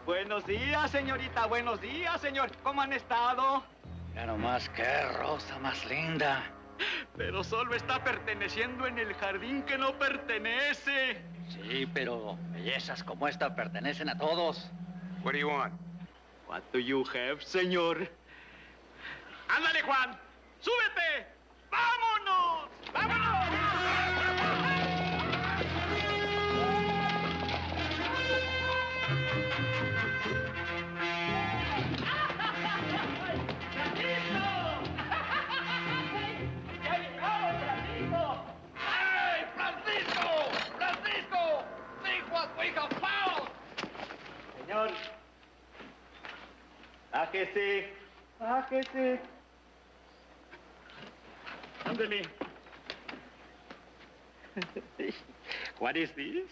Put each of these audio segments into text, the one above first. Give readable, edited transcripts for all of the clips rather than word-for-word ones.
Buenos días, señorita. Buenos días, señor. ¿Cómo han estado? Ya nomás, qué rosa más linda. Pero solo está perteneciendo en el jardín que no pertenece. Sí, pero bellezas como esta pertenecen a todos. What do you want? What do you have, señor? ¡Ándale, Juan! ¡Súbete! ¡Vámonos! ¡Vámonos! Señor, bájese, bájese. Ándale. What is this?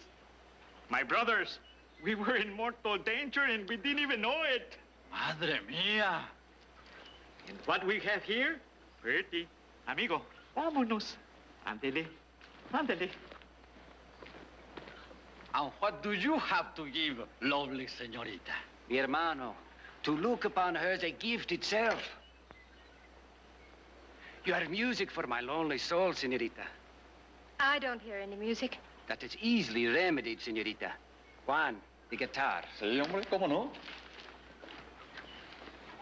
My brothers, we were in mortal danger and we didn't even know it. Madre mía. And what we have here? Pretty. Amigo, vámonos. Ándele, ándele. And what do you have to give, lovely señorita? Mi hermano, to look upon her is a gift itself. You are music for my lonely soul, señorita. I don't hear any music. That is easily remedied, señorita. Juan, the guitar. Sí, hombre, ¿cómo no?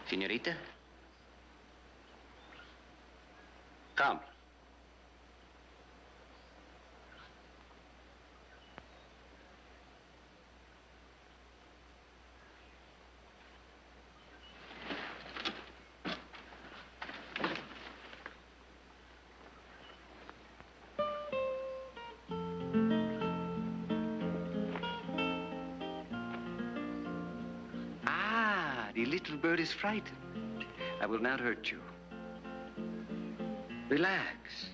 Señorita? Come. The little bird is frightened. I will not hurt you. Relax.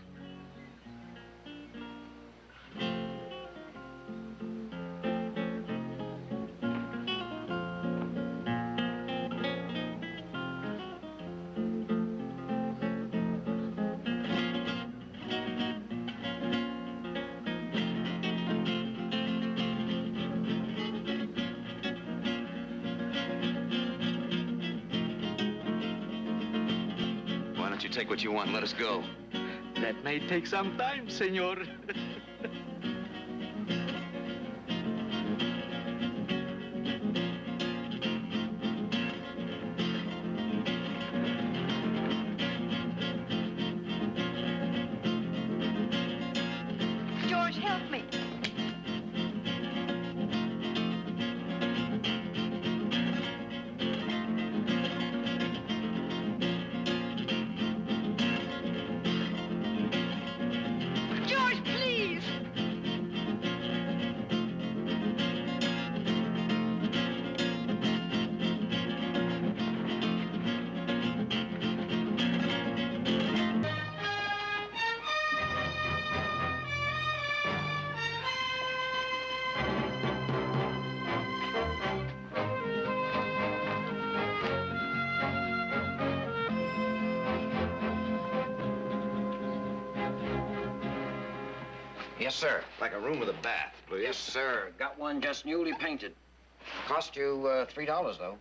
Take what you want and let us go. That may take some time, senor. George, help me. Yes, sir. Like a room with a bath, please. Yes, sir. Got one just newly painted. Cost you $3, though.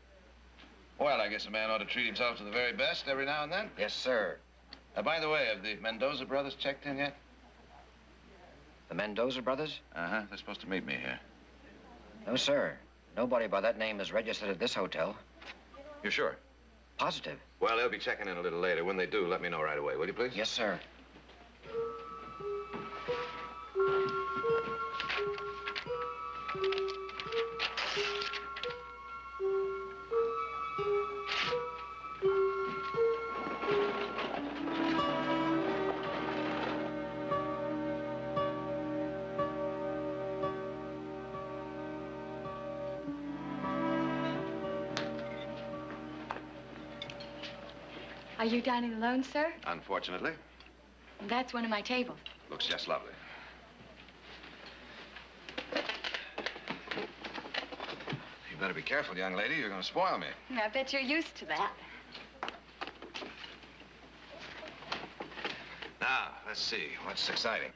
Well, I guess a man ought to treat himself to the very best every now and then. Yes, sir. By the way, have the Mendoza brothers checked in yet? The Mendoza brothers? Uh-huh. They're supposed to meet me here. No, sir. Nobody by that name is registered at this hotel. You're sure? Positive. Well, they'll be checking in a little later. When they do, let me know right away, will you, please? Yes, sir. Are you dining alone, sir? Unfortunately. That's one of my tables. Looks just lovely. You better be careful, young lady. You're going to spoil me. I bet you're used to that. Now, let's see. What's exciting?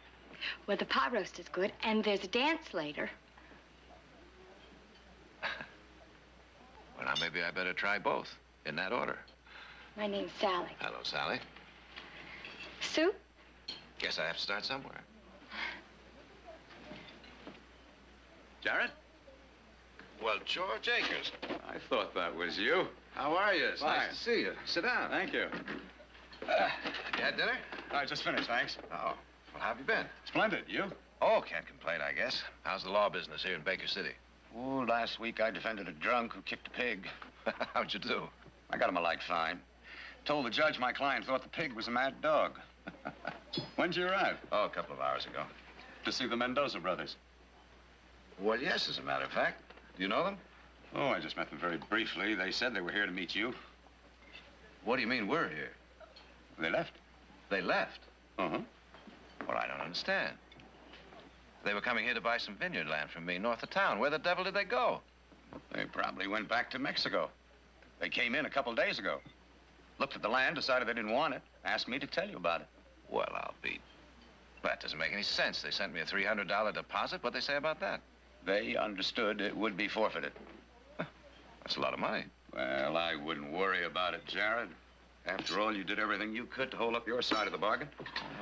Well, the pot roast is good, and there's a dance later. Now, maybe I better try both, in that order. My name's Sally. Hello, Sally. Sue? Guess I have to start somewhere. Jared? Well, George Akers. I thought that was you. How are you? It's Fine. nice to see you. Sit down. Thank you. You had dinner? I just finished, thanks. Oh. Well, how have you been? Splendid. You? Oh, can't complain, I guess. How's the law business here in Baker City? Oh, last week I defended a drunk who kicked a pig. How'd you do? I got him a light fine. Told the judge my client thought the pig was a mad dog. When'd you arrive? Oh, a couple of hours ago. To see the Mendoza brothers. Well, yes, as a matter of fact. Do you know them? Oh, I just met them very briefly. They said they were here to meet you. What do you mean we're here? They left. They left? Uh-huh. Well, I don't understand. They were coming here to buy some vineyard land from me north of town. Where the devil did they go? They probably went back to Mexico. They came in a couple days ago. Looked at the land, decided they didn't want it, asked me to tell you about it. Well, I'll be... That doesn't make any sense. They sent me a $300 deposit. What'd they say about that? They understood it would be forfeited. That's a lot of money. Well, I wouldn't worry about it, Jared. After all, you did everything you could to hold up your side of the bargain.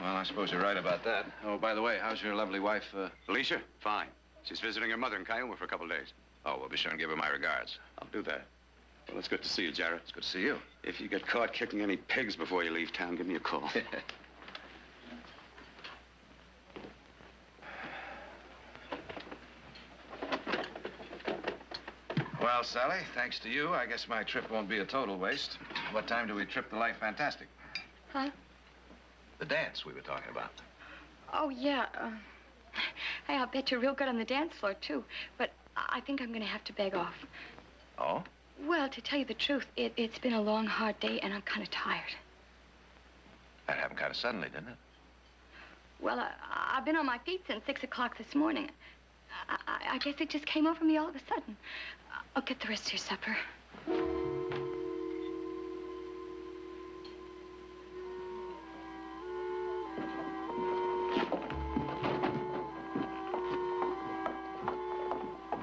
Well, I suppose you're right about that. Oh, by the way, how's your lovely wife, Alicia? Fine. She's visiting her mother in Cayuma for a couple of days. Oh, we'll be sure and give her my regards. I'll do that. Well, it's good to see you, Jared. It's good to see you. If you get caught kicking any pigs before you leave town, give me a call. Well, Sally, thanks to you, I guess my trip won't be a total waste. What time do we trip the Life Fantastic? Huh? The dance we were talking about. Oh, yeah. Hey, I'll bet you're real good on the dance floor, too. But I think I'm going to have to beg off. Oh? Well, to tell you the truth, it's been a long, hard day, and I'm kind of tired. That happened kind of suddenly, didn't it? Well, I've been on my feet since 6 o'clock this morning. I guess it just came over me all of a sudden. I'll get the rest of your supper.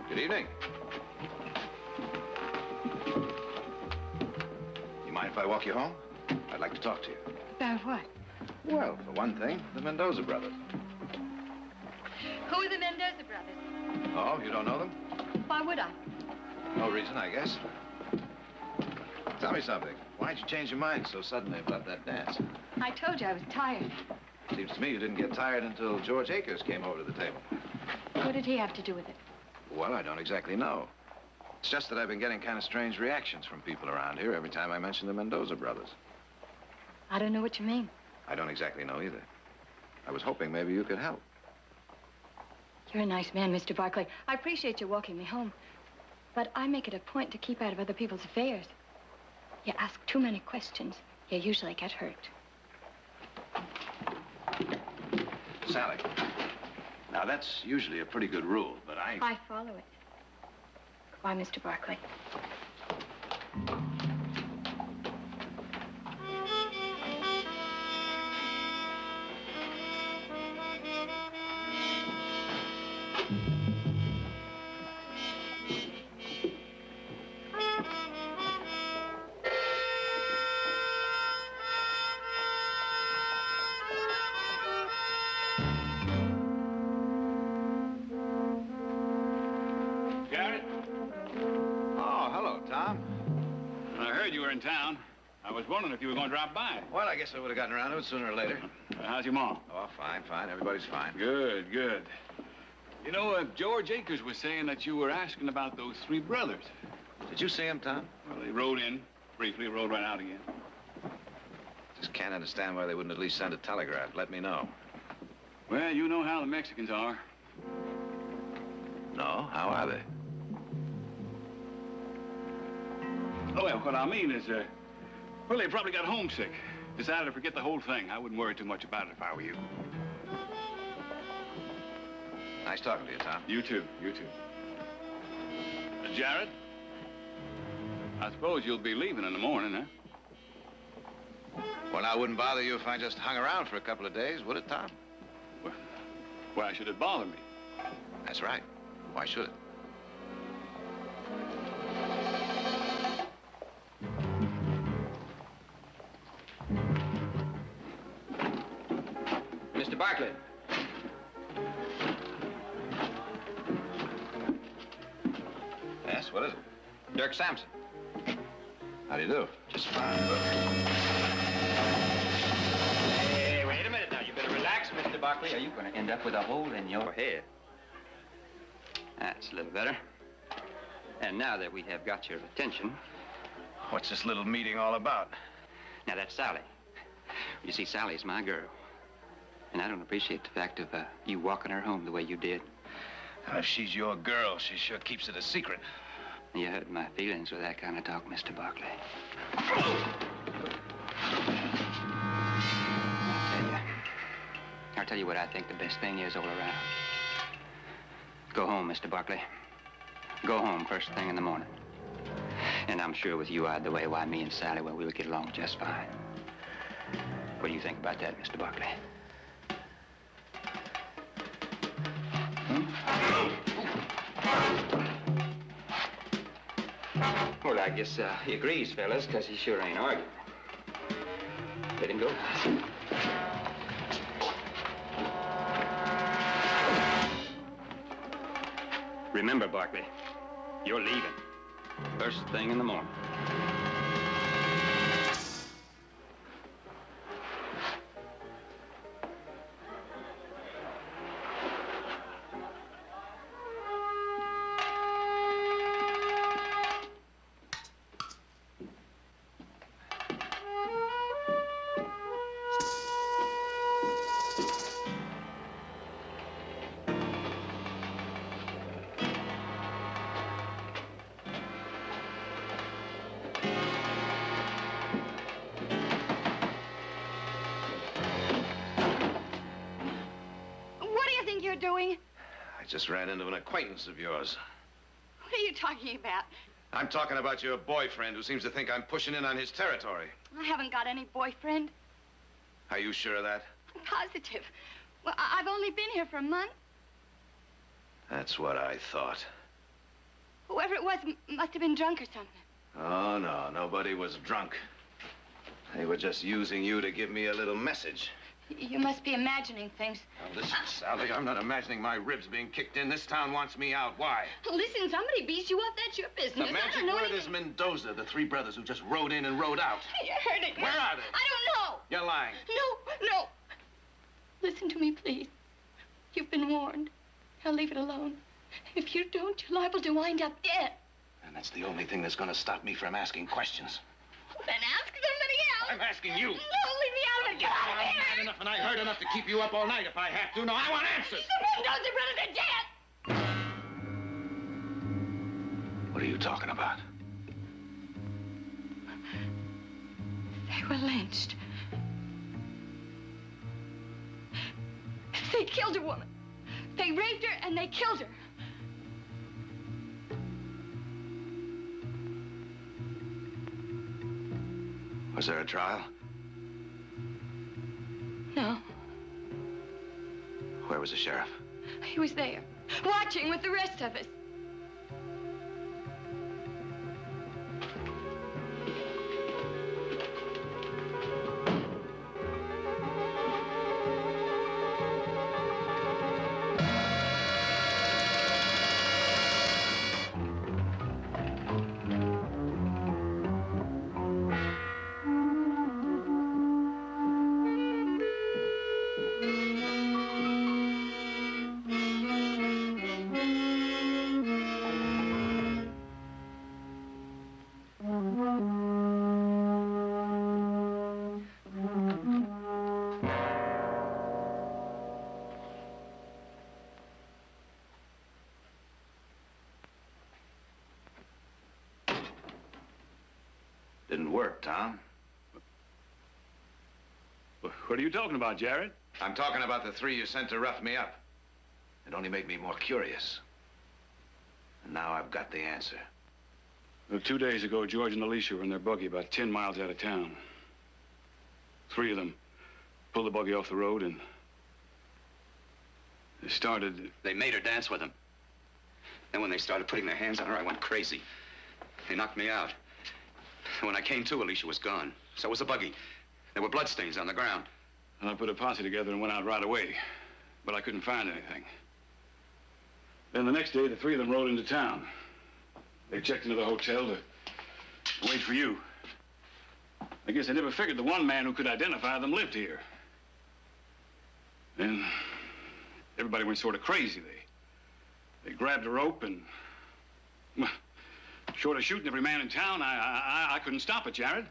Good evening. You mind if I walk you home? I'd like to talk to you. About what? Well, for one thing, the Mendoza brothers. Who are the Mendoza brothers? Oh, you don't know them? Why would I? No reason, I guess. Tell me something. Why'd you change your mind so suddenly about that dance? I told you I was tired. Seems to me you didn't get tired until George Akers came over to the table. What did he have to do with it? Well, I don't exactly know. It's just that I've been getting kind of strange reactions from people around here every time I mention the Mendoza brothers. I don't know what you mean. I don't exactly know either. I was hoping maybe you could help. You're a nice man, Mr. Barkley. I appreciate you walking me home. But I make it a point to keep out of other people's affairs. You ask too many questions, you usually get hurt. Sally. Now, that's usually a pretty good rule, but I follow it. Goodbye, Mr. Barkley. In town. I was wondering if you were going to drop by. Well, I guess I would have gotten around to it sooner or later. How's your mom? Oh, fine, fine. Everybody's fine. Good, good. You know, George Akers was saying that you were asking about those three brothers. Did you see him, Tom? Well, they rode in briefly, rode right out again. Just can't understand why they wouldn't at least send a telegraph. Let me know. Well, you know how the Mexicans are. No? How are they? Oh, well, what I mean is, well, they probably got homesick. Decided to forget the whole thing. I wouldn't worry too much about it if I were you. Nice talking to you, Tom. You too, you too. Jared? I suppose you'll be leaving in the morning, huh? Well, I wouldn't bother you if I just hung around for a couple of days, would it, Tom? Well, why should it bother me? That's right. Why should it? Yes, what is it? Dirk Sampson. How do you do? Just fine. Hey, wait a minute now. You better relax, Mr. Barkley, or you're going to end up with a hole in your head. That's a little better. And now that we have got your attention... What's this little meeting all about? Now, that's Sally. You see, Sally's my girl. And I don't appreciate the fact of you walking her home the way you did. If she's your girl, she sure keeps it a secret. You hurt my feelings with that kind of talk, Mr. Barkley. I'll tell you what I think the best thing is all around. Go home, Mr. Barkley. Go home first thing in the morning. And I'm sure with you out the way, why, me and Sally, well, we'll get along just fine. What do you think about that, Mr. Barkley? Well, I guess he agrees, fellas, because he sure ain't arguing. Let him go. Remember, Barkley, you're leaving. First thing in the morning. Doing? I just ran into an acquaintance of yours. What are you talking about? I'm talking about your boyfriend who seems to think I'm pushing in on his territory. I haven't got any boyfriend. Are you sure of that? I'm positive. Well, I've only been here for a month. That's what I thought. Whoever it was must have been drunk or something. Oh, no, nobody was drunk. They were just using you to give me a little message. You must be imagining things. Now, listen, Sally, I'm not imagining my ribs being kicked in. This town wants me out. Why? Listen, somebody beats you up. That's your business. The magic word is Mendoza, the three brothers who just rode in and rode out. You're hurting me. Where are they? I don't know. You're lying. No. Listen to me, please. You've been warned. Now leave it alone. If you don't, you're liable to wind up dead. And that's the only thing that's going to stop me from asking questions. Then ask somebody else. I'm asking you. No, leave me out of it. Get out of I'm here. mad enough, and I heard enough to keep you up all night if I have to. No, I want answers. The Mendoza brothers are dead. What are you talking about? They were lynched. They killed a woman. They raped her and they killed her. Was there a trial? No. Where was the sheriff? He was there, watching with the rest of us. Didn't work, Tom. What are you talking about, Jared? I'm talking about the three you sent to rough me up. It only made me more curious. And now I've got the answer. Well, 2 days ago, George and Alicia were in their buggy about 10 miles out of town. 3 of them pulled the buggy off the road and They made her dance with them. Then when they started putting their hands on her, I went crazy. They knocked me out. And when I came to, Alicia was gone. So was the buggy. There were bloodstains on the ground. And I put a posse together and went out right away. But I couldn't find anything. Then the next day, the 3 of them rode into town. They checked into the hotel to wait for you. I guess they never figured the one man who could identify them lived here. Then everybody went sort of crazy. They grabbed a rope and, well, short of shooting every man in town, I couldn't stop it, Jared.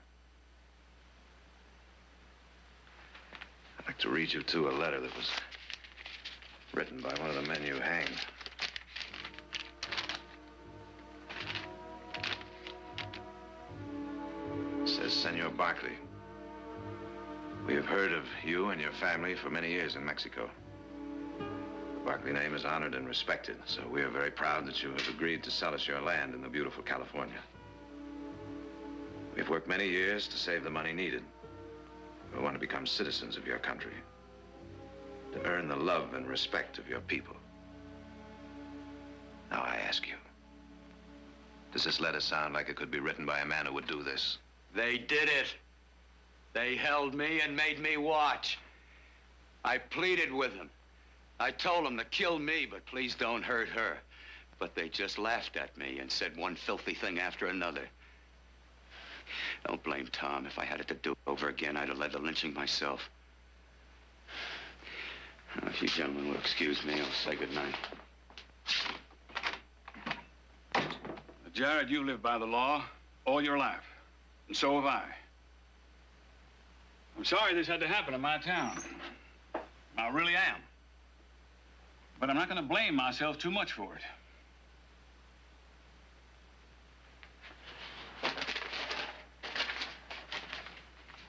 I'd like to read you, too, a letter that was written by one of the men you hanged. It says, Senor Barkley, we have heard of you and your family for many years in Mexico. The Barkley name is honored and respected, so we are very proud that you have agreed to sell us your land in the beautiful California. We've worked many years to save the money needed. We want to become citizens of your country, to earn the love and respect of your people. Now I ask you, does this letter sound like it could be written by a man who would do this? They did it. They held me and made me watch. I pleaded with them. I told them to kill me, but please don't hurt her. But they just laughed at me and said one filthy thing after another. Don't blame Tom. If I had it to do over again, I'd have led the lynching myself. Now, if you gentlemen will excuse me, I'll say goodnight. Jared, you lived by the law all your life, and so have I. I'm sorry this had to happen in my town. I really am. But I'm not going to blame myself too much for it.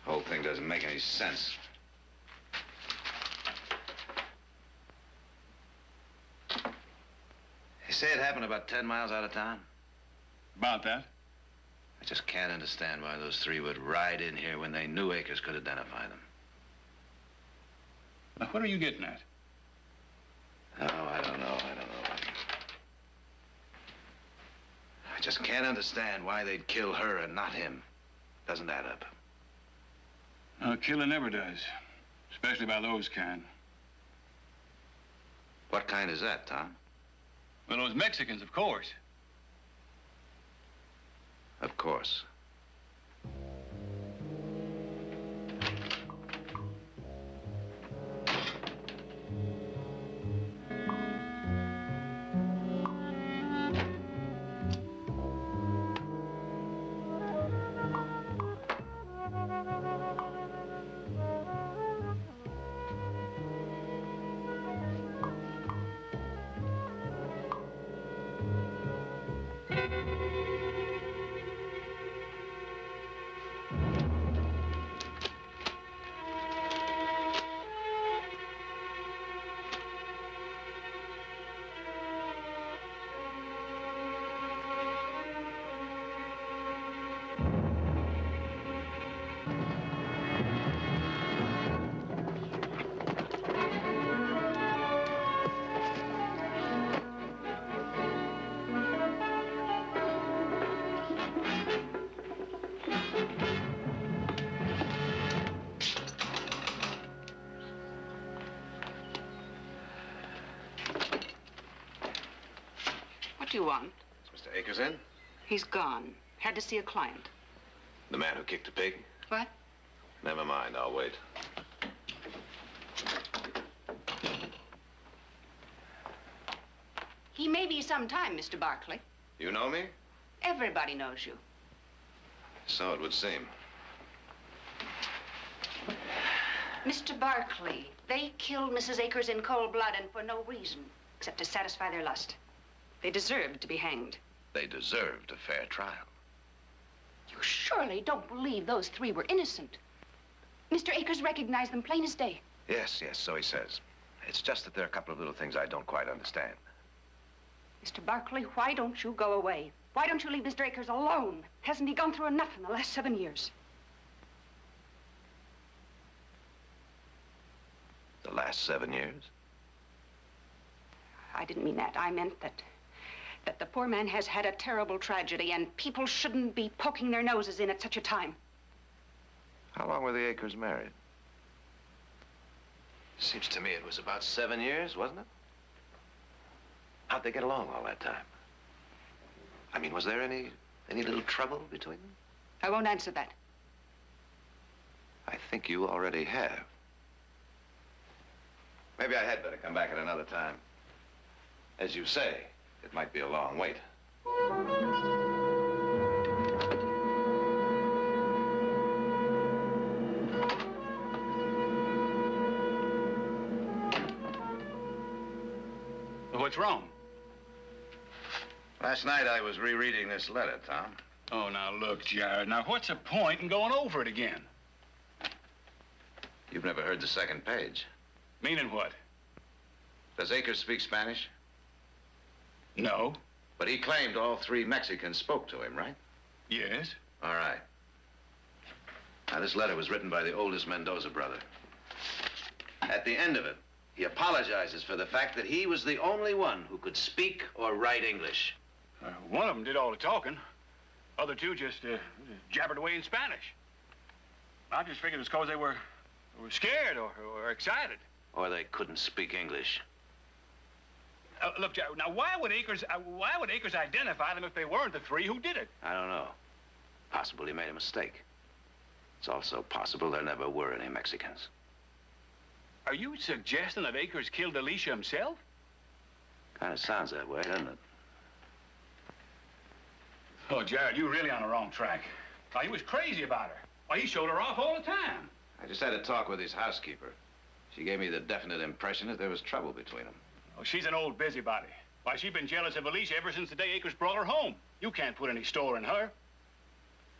The whole thing doesn't make any sense. You say it happened about 10 miles out of town? About that? I just can't understand why those three would ride in here when they knew Akers could identify them. Now, what are you getting at? Oh, I don't know. I just can't understand why they'd kill her and not him. Doesn't add up. Killing never does, especially by those kind. What kind is that, Tom? Well, those Mexicans, of course. Of course. What do you want? Is Mr. Akers in? He's gone. Had to see a client. The man who kicked the pig? What? Never mind, I'll wait. He may be some time, Mr. Barkley. You know me? Everybody knows you. So it would seem. Mr. Barkley, they killed Mrs. Akers in cold blood and for no reason, except to satisfy their lust. They deserved to be hanged. They deserved a fair trial. You surely don't believe those three were innocent. Mr. Akers recognized them plain as day. Yes, so he says. It's just that there are a couple of little things I don't quite understand. Mr. Barkley, why don't you go away? Why don't you leave Mr. Akers alone? Hasn't he gone through enough in the last 7 years? The last 7 years? I didn't mean that. I meant that the poor man has had a terrible tragedy and people shouldn't be poking their noses in at such a time. How long were the Akers married? Seems to me it was about 7 years, wasn't it? How'd they get along all that time? I mean, was there any little trouble between them? I won't answer that. I think you already have. Maybe I had better come back at another time. As you say, it might be a long wait. What's wrong? Last night I was rereading this letter, Tom. Oh, now look, Jared. Now, what's the point in going over it again? You've never heard the second page. Meaning what? Does Akers speak Spanish? No. But he claimed all 3 Mexicans spoke to him, right? Yes. All right. Now, this letter was written by the oldest Mendoza brother. At the end of it, he apologizes for the fact that he was the only one who could speak or write English. One of them did all the talking. Other 2 just jabbered away in Spanish. I just figured it was because they were scared or excited. Or they couldn't speak English. Look, Jared, now why would Akers identify them if they weren't the 3 who did it? I don't know. Possible he made a mistake. It's also possible there never were any Mexicans. Are you suggesting that Akers killed Alicia himself? Kind of sounds that way, doesn't it? Oh, Jared, you're really on the wrong track. Why, he was crazy about her. Why, he showed her off all the time. I just had a talk with his housekeeper. She gave me the definite impression that there was trouble between them. Oh, she's an old busybody. Why, she's been jealous of Alicia ever since the day Akers brought her home. You can't put any store in her.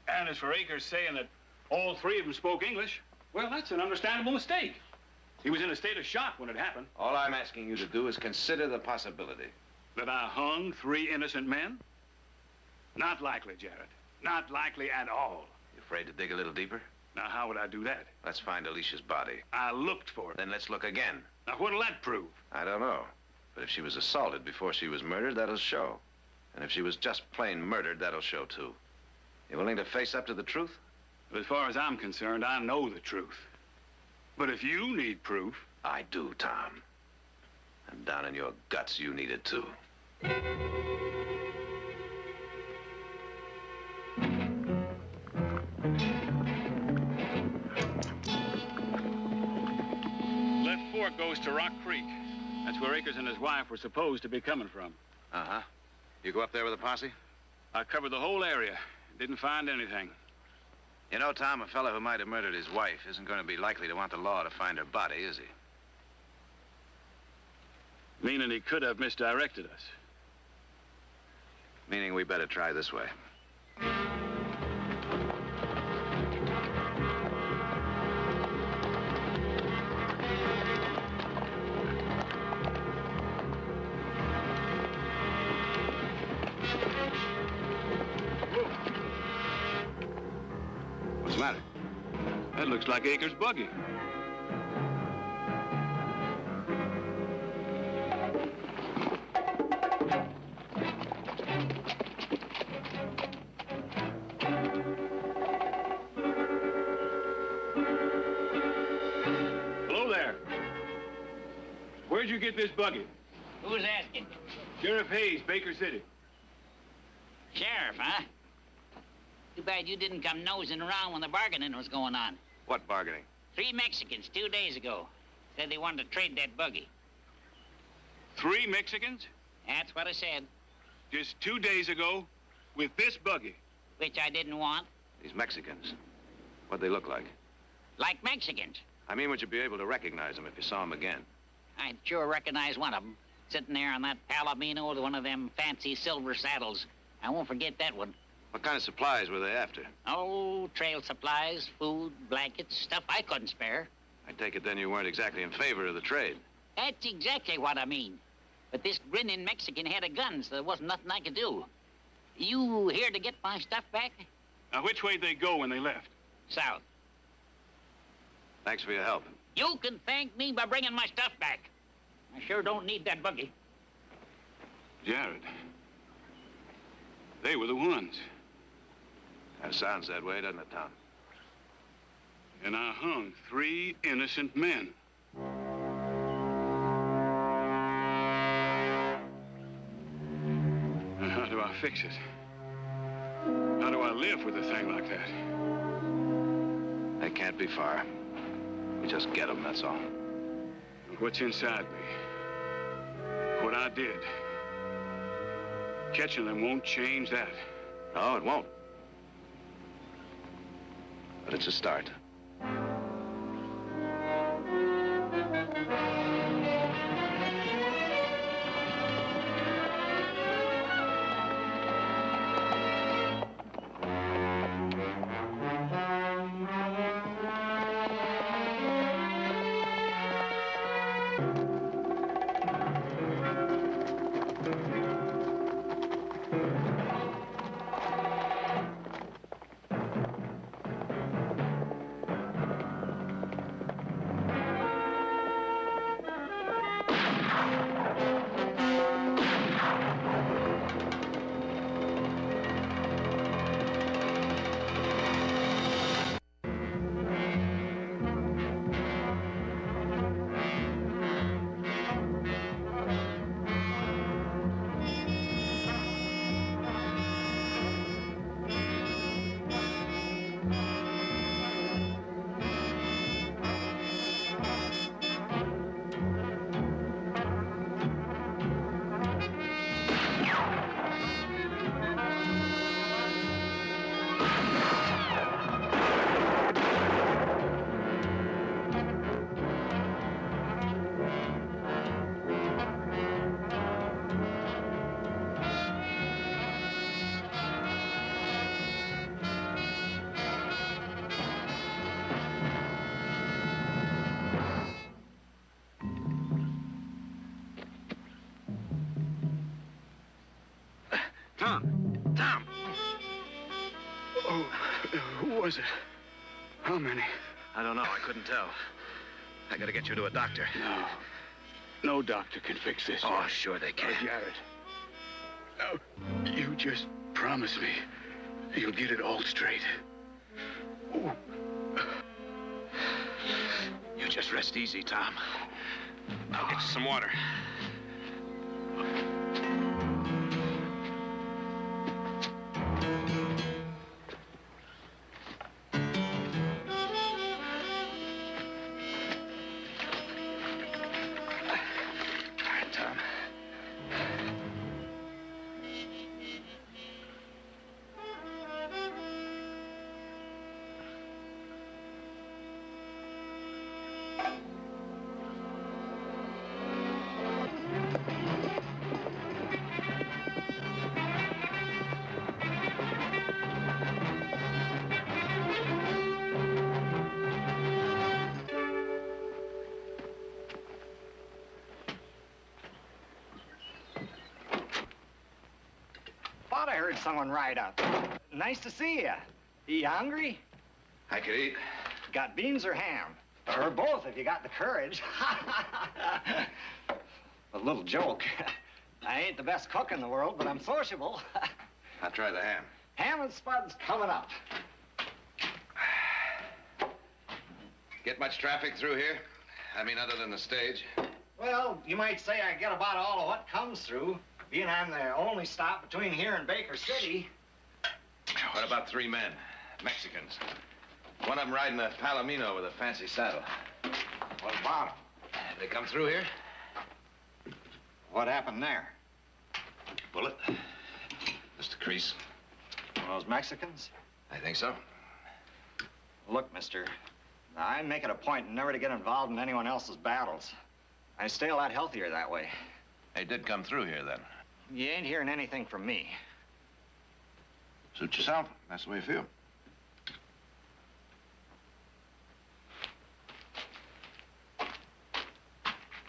And as for Akers saying that all 3 of them spoke English, well, that's an understandable mistake. He was in a state of shock when it happened. All I'm asking you to do is consider the possibility. That I hung 3 innocent men? Not likely, Jared. Not likely at all. You afraid to dig a little deeper? Now, how would I do that? Let's find Alicia's body. I looked for it. Then let's look again. Now, what'll that prove? I don't know. But if she was assaulted before she was murdered, that'll show. And if she was just plain murdered, that'll show, too. You willing to face up to the truth? As far as I'm concerned, I know the truth. But if you need proof... I do, Tom. And down in your guts, you need it, too. Left fork goes to Rock Creek. That's where Akers and his wife were supposed to be coming from. Uh-huh. You go up there with a posse? I covered the whole area. Didn't find anything. You know, Tom, a fellow who might have murdered his wife isn't going to be likely to want the law to find her body, is he? Meaning he could have misdirected us. Meaning we better try this way. What's the matter? That looks like Akers' buggy. Hello there. Where'd you get this buggy? Who's asking? Sheriff Hayes, Baker City. Sheriff, huh? Too bad you didn't come nosing around when the bargaining was going on. What bargaining? 3 Mexicans 2 days ago said they wanted to trade that buggy. 3 Mexicans? That's what I said, Just 2 days ago with this buggy. which I didn't want. These Mexicans. What'd they look like? Like Mexicans. I mean, would you be able to recognize them if you saw them again? I'd sure recognize one of them, sitting there on that Palomino with one of them fancy silver saddles. I won't forget that one. What kind of supplies were they after? Oh, trail supplies, food, blankets, stuff I couldn't spare. I take it then you weren't exactly in favor of the trade. That's exactly what I mean. But this grinning Mexican had a gun, so there wasn't nothing I could do. You here to get my stuff back? Now, which way'd they go when they left? South. Thanks for your help. You can thank me by bringing my stuff back. I sure don't need that buggy. Jared. They were the ones. That sounds that way, doesn't it, Tom? And I hung 3 innocent men. Now, how do I fix it? How do I live with a thing like that? They can't be far. We just get them, that's all. What's inside me? What I did. Catching them won't change that. No, it won't. But it's a start. Tom! Oh, who was it? How many? I don't know. I couldn't tell. I gotta get you to a doctor. No. No doctor can fix this. Oh, sure they can. Jarrett. No, you just promise me you'll get it all straight. Oh. You just rest easy, Tom. I'll get you some water. I heard someone ride up. Nice to see you. You hungry? I could eat. Got beans or ham? Or both, if you got the courage. A little joke. I ain't the best cook in the world, but I'm sociable. I'll try the ham. Ham and spuds coming up. Get much traffic through here? I mean, other than the stage? Well, you might say I get about all of what comes through. Being I'm the only stop between here and Baker City. What about 3 men? Mexicans. One of them riding a Palomino with a fancy saddle. What about 'em? They come through here? What happened there? Bullet. Just a crease. Those Mexicans? I think so. Look, mister, I make it a point never to get involved in anyone else's battles. I stay a lot healthier that way. They did come through here, then. You ain't hearing anything from me. Suit yourself. That's the way you feel.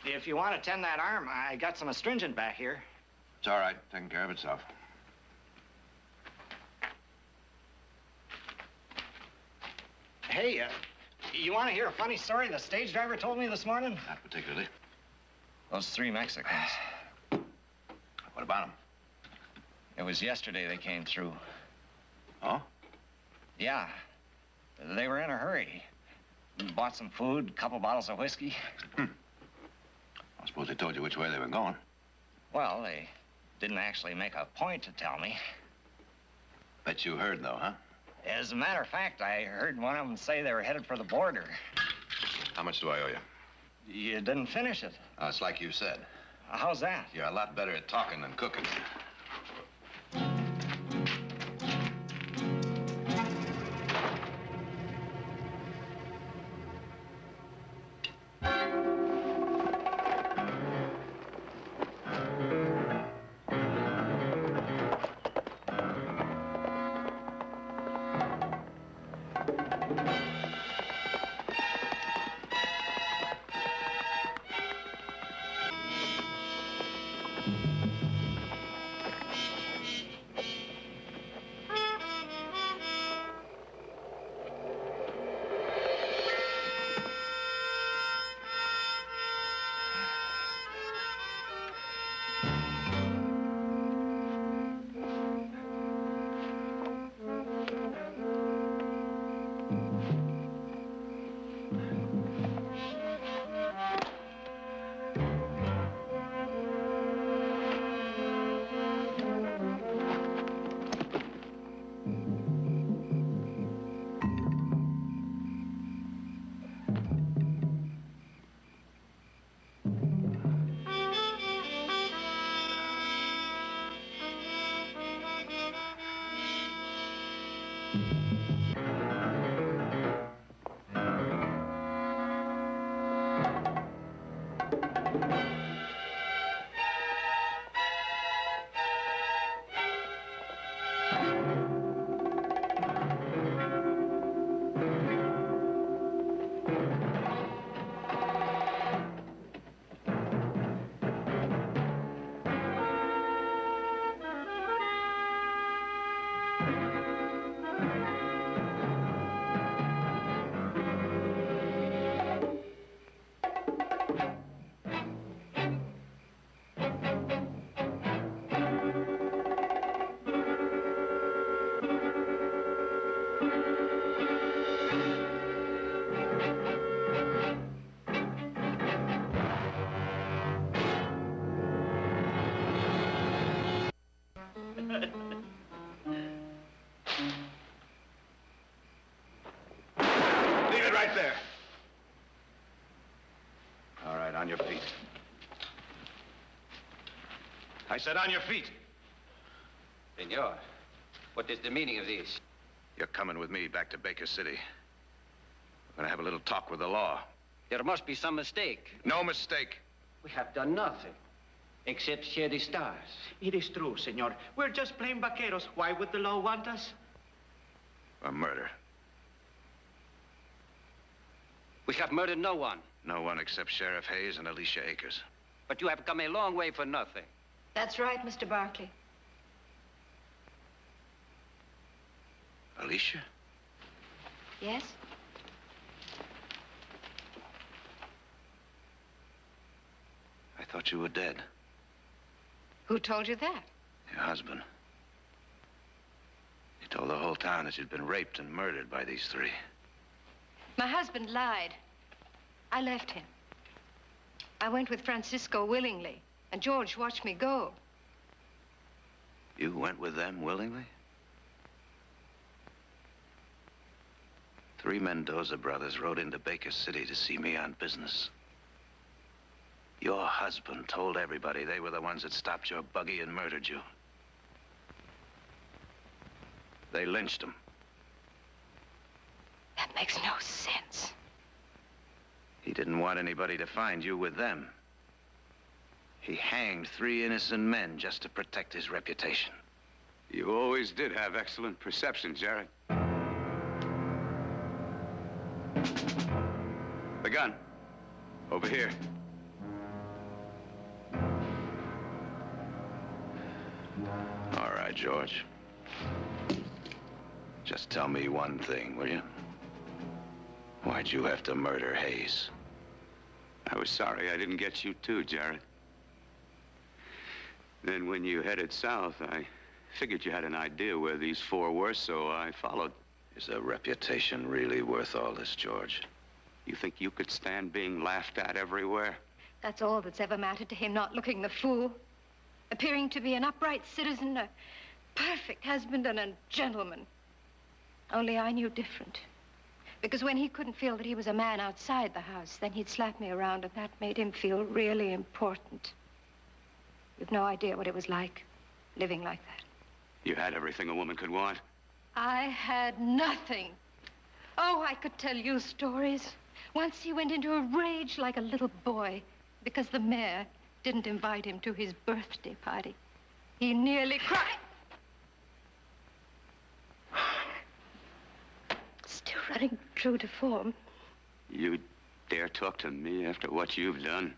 If you want to tend that arm, I got some astringent back here. It's all right. Taking care of itself. Hey, you want to hear a funny story the stage driver told me this morning? Not particularly. Those 3 Mexicans. What about them? It was yesterday they came through. Oh? Yeah. They were in a hurry. Bought some food, a couple bottles of whiskey. I suppose they told you which way they were going. Well, they didn't actually make a point to tell me. Bet you heard, though, huh? As a matter of fact, I heard one of them say they were headed for the border. How much do I owe you? You didn't finish it. It's like you said. How's that? You're a lot better at talking than cooking. Leave it right there. All right, on your feet. I said on your feet. Senor, what is the meaning of this? You're coming with me back to Baker City. We're gonna have a little talk with the law. There must be some mistake. No mistake. We have done nothing except share the stars. It is true, senor. We're just plain vaqueros. Why would the law want us? For murder. We have murdered no one. No one except Sheriff Hayes and Alicia Akers. But you have come a long way for nothing. That's right, Mr. Barkley. Alicia? Yes? I thought you were dead. Who told you that? Your husband. He told the whole town that you'd been raped and murdered by these three. My husband lied. I left him. I went with Francisco willingly, and George watched me go. You went with them willingly? Three Mendoza brothers rode into Baker City to see me on business. Your husband told everybody they were the ones that stopped your buggy and murdered you. They lynched him. That makes no sense. He didn't want anybody to find you with them. He hanged three innocent men just to protect his reputation. You always did have excellent perception, Jared. The gun. Over here. All right, George. Just tell me one thing, will you? Why'd you have to murder Hayes? I was sorry I didn't get you too, Jared. Then when you headed south, I figured you had an idea where these four were, so I followed. Is a reputation really worth all this, George? You think you could stand being laughed at everywhere? That's all that's ever mattered to him, not looking the fool. Appearing to be an upright citizen, a perfect husband and a gentleman. Only I knew different. Because when he couldn't feel that he was a man outside the house, then he'd slap me around, and that made him feel really important. You've no idea what it was like, living like that. You had everything a woman could want. I had nothing. Oh, I could tell you stories. Once he went into a rage like a little boy because the mayor didn't invite him to his birthday party. He nearly cried. Still running true to form. You dare talk to me after what you've done?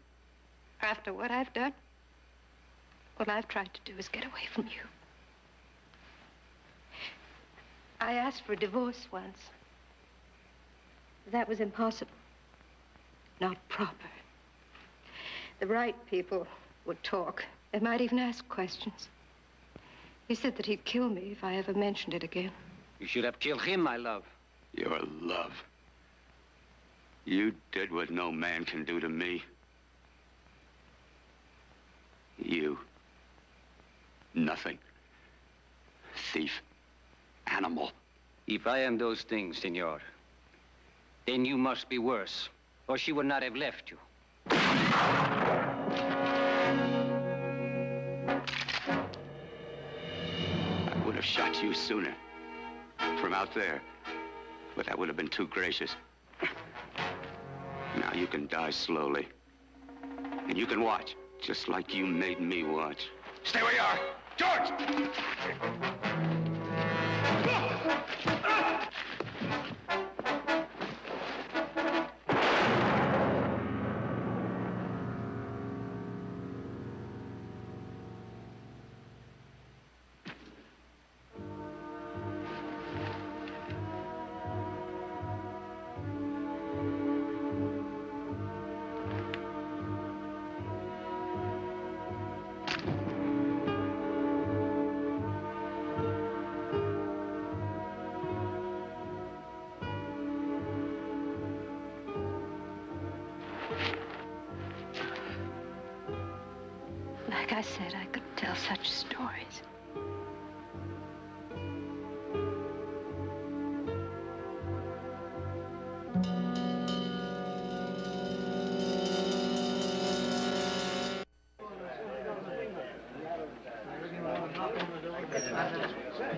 After what I've done? What I've tried to do is get away from you. I asked for a divorce once. That was impossible. Not proper. The right people would talk. They might even ask questions. He said that he'd kill me if I ever mentioned it again. You should have killed him, my love. Your love. You did what no man can do to me. You. Nothing. Thief. Animal. If I am those things, senor, then you must be worse, or she would not have left you. I would have shot you sooner. From out there. But that would have been too gracious. Now you can die slowly. And you can watch, just like you made me watch. Stay where you are! George! Like I said, I could tell such stories.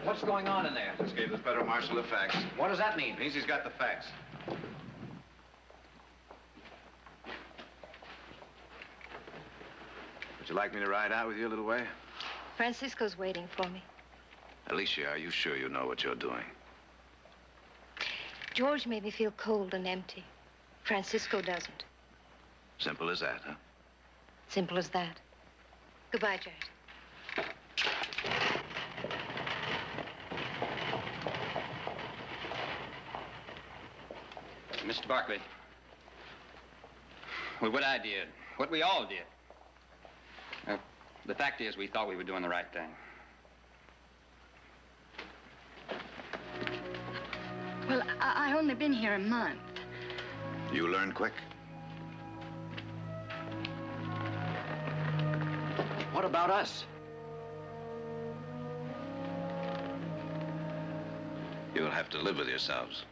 What's going on in there? Just gave the federal marshal the facts. What does that mean? Means he's got the facts. Would you like me to ride out with you a little way? Francisco's waiting for me. Alicia, are you sure you know what you're doing? George made me feel cold and empty. Francisco doesn't. Simple as that, huh? Simple as that. Goodbye, Jared. Mr. Barkley, well, what I did, what we all did, the fact is we thought we were doing the right thing. Well, I only been here a month. You learned quick? What about us? You'll have to live with yourselves.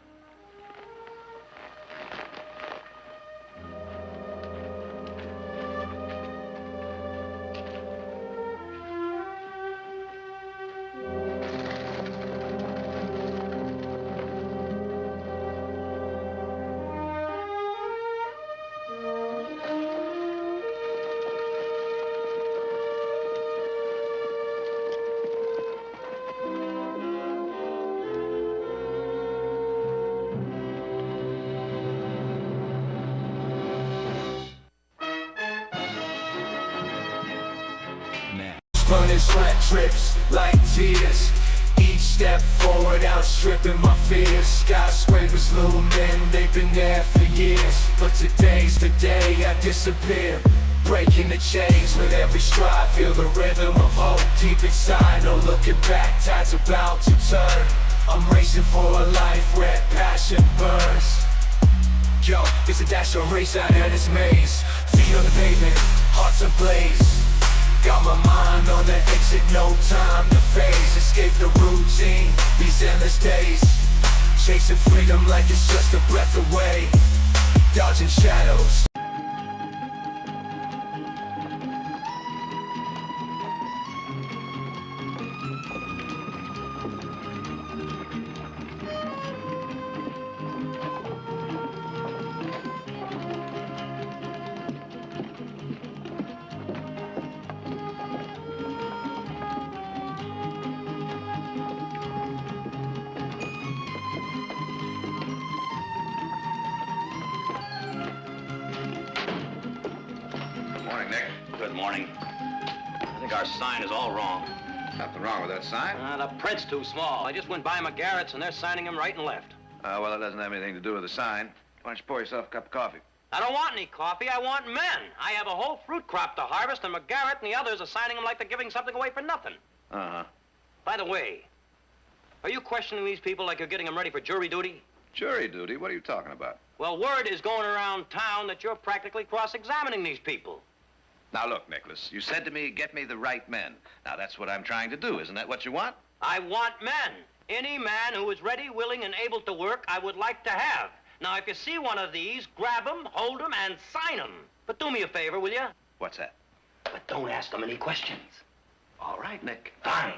Running sweat drips like tears. Each step forward outstripping my fears. Skyscrapers looming, they've been there for years. But today's the day I disappear. Breaking the chains with every stride. Feel the rhythm of hope deep inside. No looking back, tide's about to turn. I'm racing for a life where passion burns. Yo, it's a dash or race out of this maze. Feet on the pavement, hearts ablaze. Got my mind on the exit, no time to phase. Escape seen these endless days, chasing freedom like it's just a breath away, dodging shadows. Morning, Nick. Good morning. I think our sign is all wrong. Nothing wrong with that sign. The print's too small. I just went by McGarrett's and they're signing him right and left. Well, it doesn't have anything to do with the sign. Why don't you pour yourself a cup of coffee? I don't want any coffee. I want men. I have a whole fruit crop to harvest, and McGarrett and the others are signing them like they're giving something away for nothing. Uh-huh. By the way, are you questioning these people like you're getting them ready for jury duty? Jury duty? What are you talking about? Well, word is going around town that you're practically cross-examining these people. Now, look, Nicholas, you said to me, get me the right men. Now, that's what I'm trying to do. Isn't that what you want? I want men. Any man who is ready, willing, and able to work, I would like to have. Now, if you see one of these, grab him, hold him, and sign him. But do me a favor, will you? What's that? But don't ask them any questions. All right, Nick. Fine.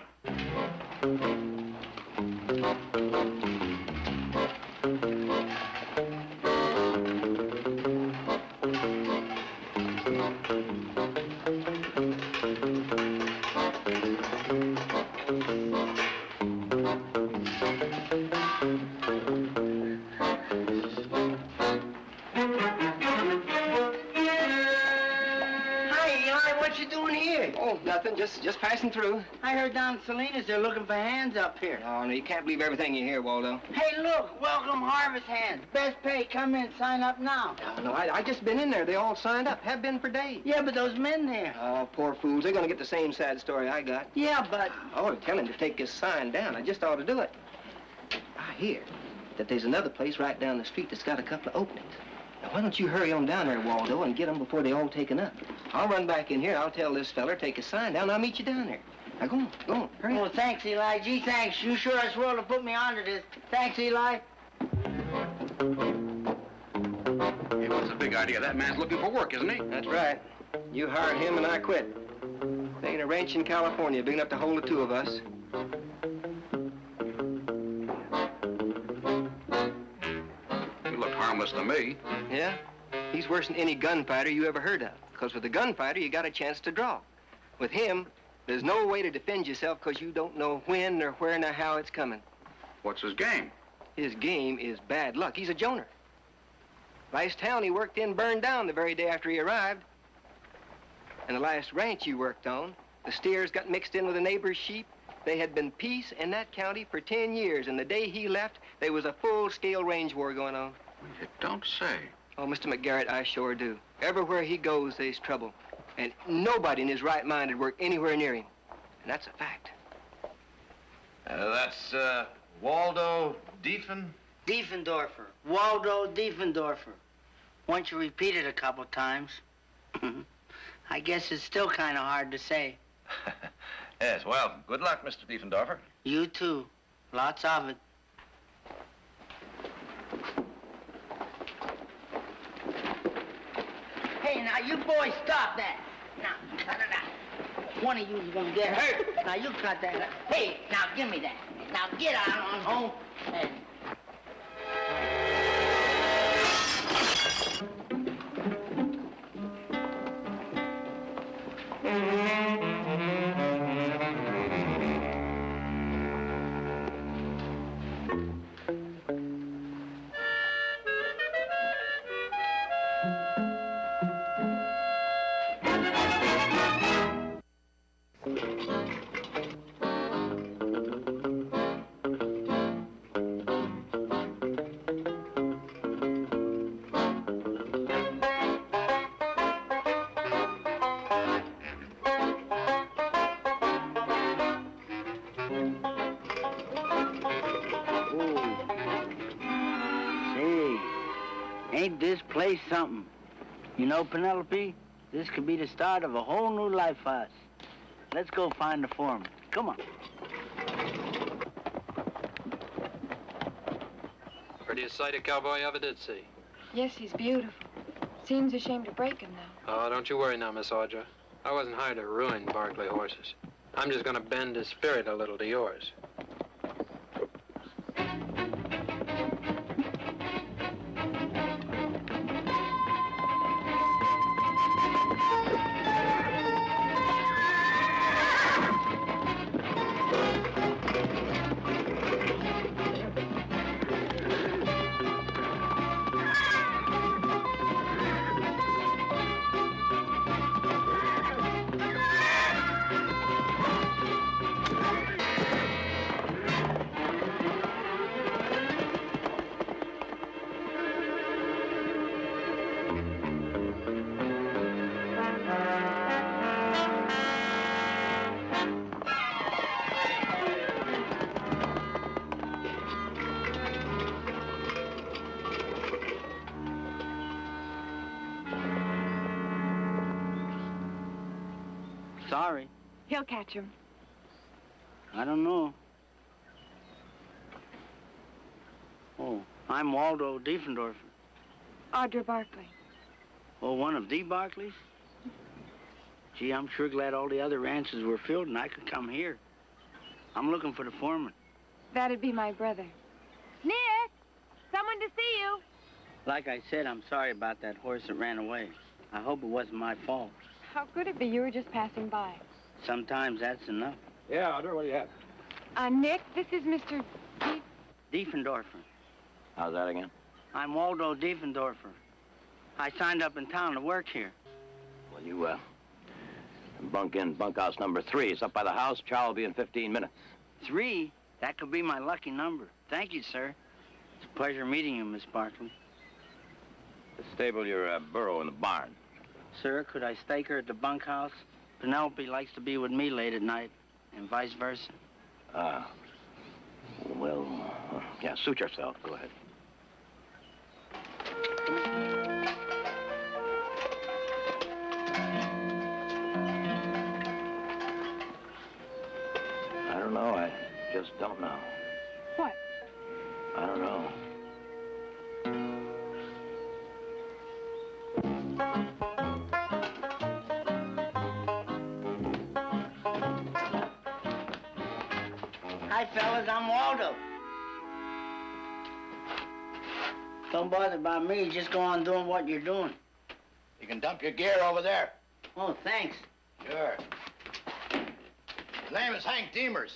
Nothing, just passing through. I heard down at Salinas they're looking for hands up here. Oh, no, you can't believe everything you hear, Waldo. Hey, look, welcome harvest hands. Best pay, come in, sign up now. No, I just been in there. They all signed up, have been for days. Yeah, but those men there. Oh, poor fools. They're going to get the same sad story I got. Yeah, but... Oh, tell him to take his sign down. I just ought to do it. I hear that there's another place right down the street that's got a couple of openings. Now, why don't you hurry on down there, Waldo, and get them before they all taken up? I'll run back in here. I'll tell this feller, take his sign down, and I'll meet you down there. Now, go on, hurry. Oh, thanks, Eli. Gee, thanks. You sure are swell to put me onto this. Thanks, Eli. Hey, what's the big idea? That man's looking for work, isn't he? That's right. You hired him and I quit. There ain't a ranch in California big enough to hold the two of us. You look harmless to me. Yeah? He's worse than any gunfighter you ever heard of. Because with a gunfighter, you got a chance to draw. With him, there's no way to defend yourself because you don't know when or where nor how it's coming. What's his game? His game is bad luck. He's a Jonah. Last town he worked in burned down the very day after he arrived. And the last ranch you worked on, the steers got mixed in with the neighbor's sheep. They had been peace in that county for 10 years, and the day he left, there was a full-scale range war going on. You don't say. Oh, Mr. McGarrett, I sure do. Everywhere he goes, there's trouble. And nobody in his right mind would work anywhere near him. And that's a fact. That's, Waldo Diefendorfer. Waldo Diefendorfer. Once you repeat it a couple times. I guess it's still kind of hard to say. Yes, well, good luck, Mr. Diefendorfer. You too. Lots of it. Hey, now, you boys stop that. Now, cut it out. One of you is going to get hurt. Now, you cut that out. Hey, now, give me that. Now, get out on home and... Ain't this place something? You know, Penelope, this could be the start of a whole new life for us. Let's go find the foreman. Come on. Prettiest sight a cowboy ever did see. Yes, he's beautiful. Seems a shame to break him now. Oh, don't you worry now, Miss Audra. I wasn't hired to ruin Barkley horses. I'm just gonna bend his spirit a little to yours. Sorry. He'll catch him. I don't know. Oh, I'm Waldo Diefendorfer. Audra Barkley. Oh, one of the Barkleys? Gee, I'm sure glad all the other ranches were filled and I could come here. I'm looking for the foreman. That'd be my brother. Nick! Someone to see you. Like I said, I'm sorry about that horse that ran away. I hope it wasn't my fault. How could it be? You were just passing by. Sometimes that's enough. Yeah, Audra, what do you have? Nick, this is Mr. Diefendorfer. How's that again? I'm Waldo Diefendorfer. I signed up in town to work here. Well, you, bunk in bunkhouse number 3. It's up by the house. Chow will be in 15 minutes. 3? That could be my lucky number. Thank you, sir. It's a pleasure meeting you, Miss Barkley. Stable your burro in the barn. Sir, could I stake her at the bunkhouse? Penelope likes to be with me late at night, and vice versa. Well, yeah, suit yourself. Go ahead. I don't know. I just don't know. What? I don't know. Hi, fellas, I'm Waldo. Don't bother about me. Just go on doing what you're doing. You can dump your gear over there. Oh, thanks. Sure. His name is Hank Demers.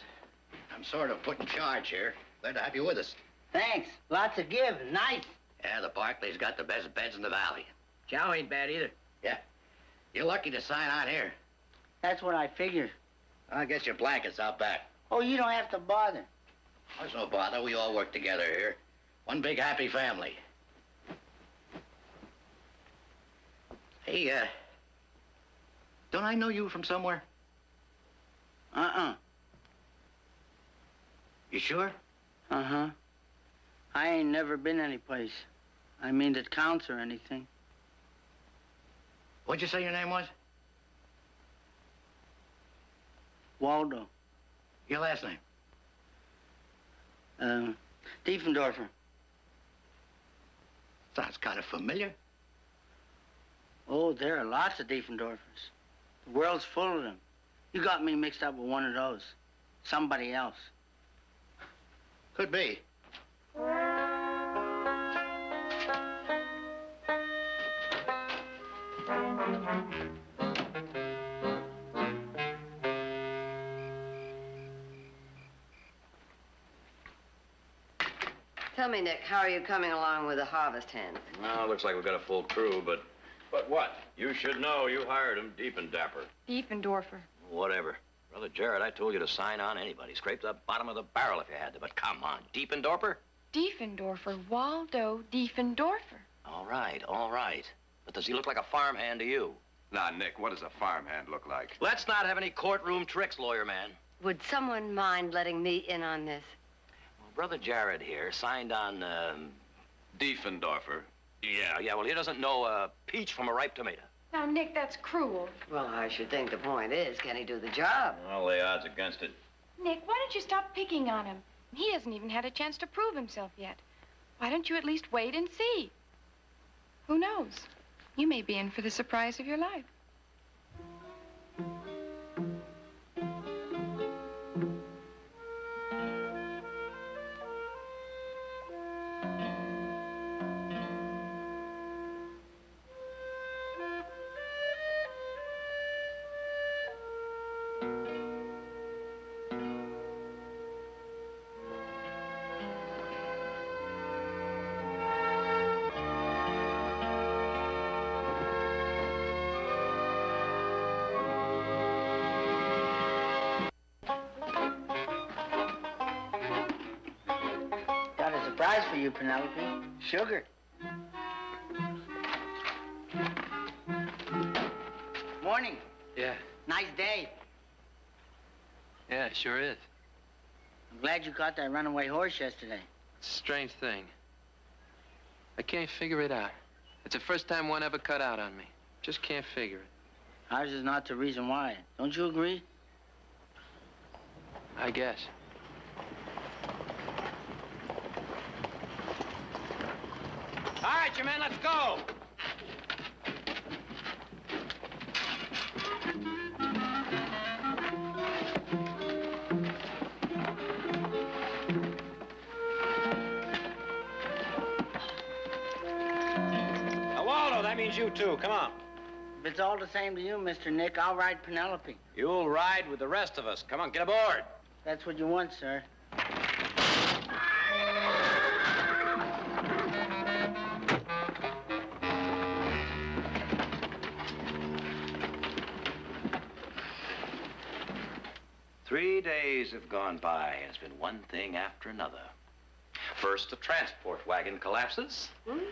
I'm sort of put in charge here. Glad to have you with us. Thanks. Lots of give. Nice. Yeah, the Barkleys got the best beds in the valley. Chow ain't bad either. Yeah. You're lucky to sign on here. That's what I figured. I'll get your blankets out back. Oh, you don't have to bother. There's no bother. We all work together here. One big happy family. Hey, don't I know you from somewhere? You sure? Uh-huh. I ain't never been anyplace. I mean that counts or anything. What'd you say your name was? Waldo. Your last name? Diefendorfer. Sounds kind of familiar. Oh, there are lots of Diefendorfers. The world's full of them. You got me mixed up with one of those. Somebody else. Could be. Tell me, Nick, how are you coming along with the harvest hands? Well, looks like we've got a full crew, but what? You should know. You hired him, deep and dapper. Diefendorfer. Whatever. Brother Jared, I told you to sign on anybody. Scrape the bottom of the barrel if you had to, but come on. Deep and Dorper? Diefendorfer. Waldo Diefendorfer. All right. But does he look like a farmhand to you? Now, Nick, what does a farmhand look like? Let's not have any courtroom tricks, lawyer man. Would someone mind letting me in on this? Well, Brother Jared here signed on, Diefendorfer. Yeah, well, he doesn't know a peach from a ripe tomato. Now, Nick, that's cruel. Well, I should think the point is, can he do the job? Well, the odds against it. Nick, why don't you stop picking on him? He hasn't even had a chance to prove himself yet. Why don't you at least wait and see? Who knows? You may be in for the surprise of your life. Got a surprise for you, Penelope. Sugar. Morning. Yeah. Nice day. Yeah, it sure is. I'm glad you caught that runaway horse yesterday. It's a strange thing. I can't figure it out. It's the first time one ever cut out on me. Just can't figure it. Ours is not the reason why. Don't you agree? I guess. All right, you men, let's go. Now, Waldo, that means you too. Come on. If it's all the same to you, Mr. Nick, I'll ride Penelope. You'll ride with the rest of us. Come on, get aboard. That's what you want, sir. Three days have gone by, and it's been one thing after another. First, the transport wagon collapses.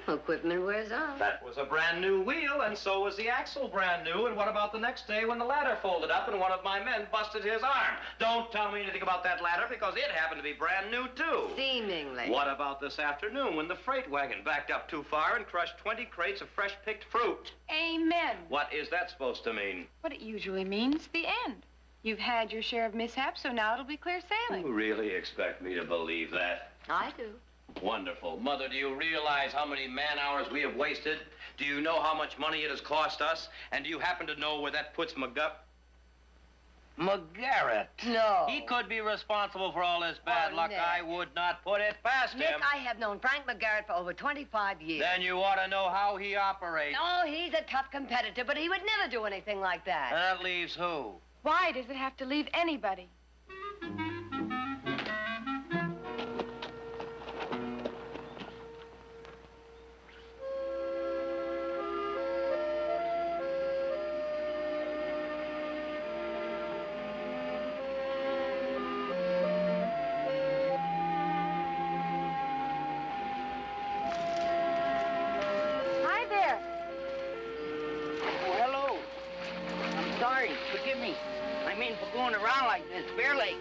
Equipment wears off. That was a brand new wheel, and so was the axle brand new. And what about the next day when the ladder folded up and one of my men busted his arm? Don't tell me anything about that ladder because it happened to be brand new, too. Seemingly. What about this afternoon when the freight wagon backed up too far and crushed 20 crates of fresh-picked fruit? Amen. What is that supposed to mean? What it usually means, the end. You've had your share of mishaps, so now it'll be clear sailing. You really expect me to believe that? I do. Wonderful. Mother, do you realize how many man-hours we have wasted? Do you know how much money it has cost us? And do you happen to know where that puts McGarrett? No. He could be responsible for all this bad luck. Nick. I would not put it past Nick, him. I have known Frank McGarrett for over 25 years. Then you ought to know how he operates. Oh, he's a tough competitor, but he would never do anything like that. That leaves who? Why does it have to leave anybody? Hi there. Oh, hello. I'm sorry. Forgive me. I mean, for going around like this, bare legs.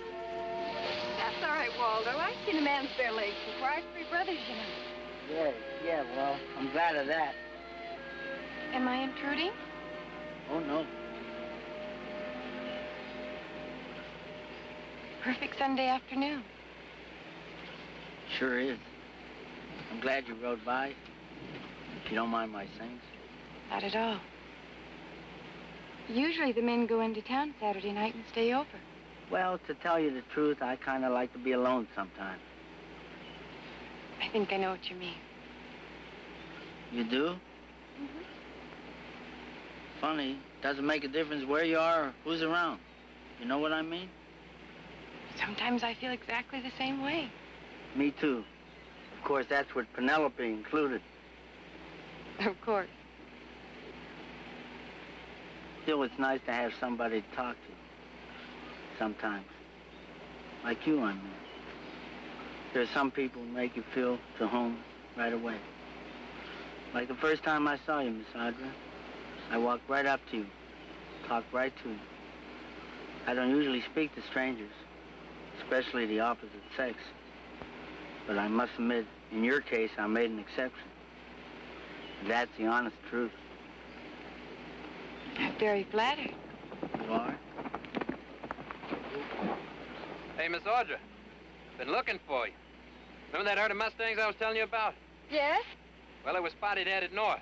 That's all right, Waldo. I've seen a man's bare legs before. I have 3 brothers, you know. Yeah, well, I'm glad of that. Am I intruding? Oh, no. Perfect Sunday afternoon. Sure is. I'm glad you rode by. If you don't mind my saying so. Not at all. Usually the men go into town Saturday night and stay over. Well, to tell you the truth, I kind of like to be alone sometimes. I think I know what you mean. You do? Mm-hmm. Funny. Doesn't make a difference where you are or who's around. You know what I mean? Sometimes I feel exactly the same way. Me too. Of course, that's with Penelope included. Of course. Still, it's nice to have somebody to talk to. Sometimes. Like you, I mean. There's some people who make you feel to home right away. Like the first time I saw you, Miss Audra. I walked right up to you. Talked right to you. I don't usually speak to strangers, especially the opposite sex. But I must admit, in your case, I made an exception. And that's the honest truth. I'm very flattered. You are? Hey, Miss Audra. Been looking for you. Remember that herd of Mustangs I was telling you about? Yes? Well, they were spotted headed north.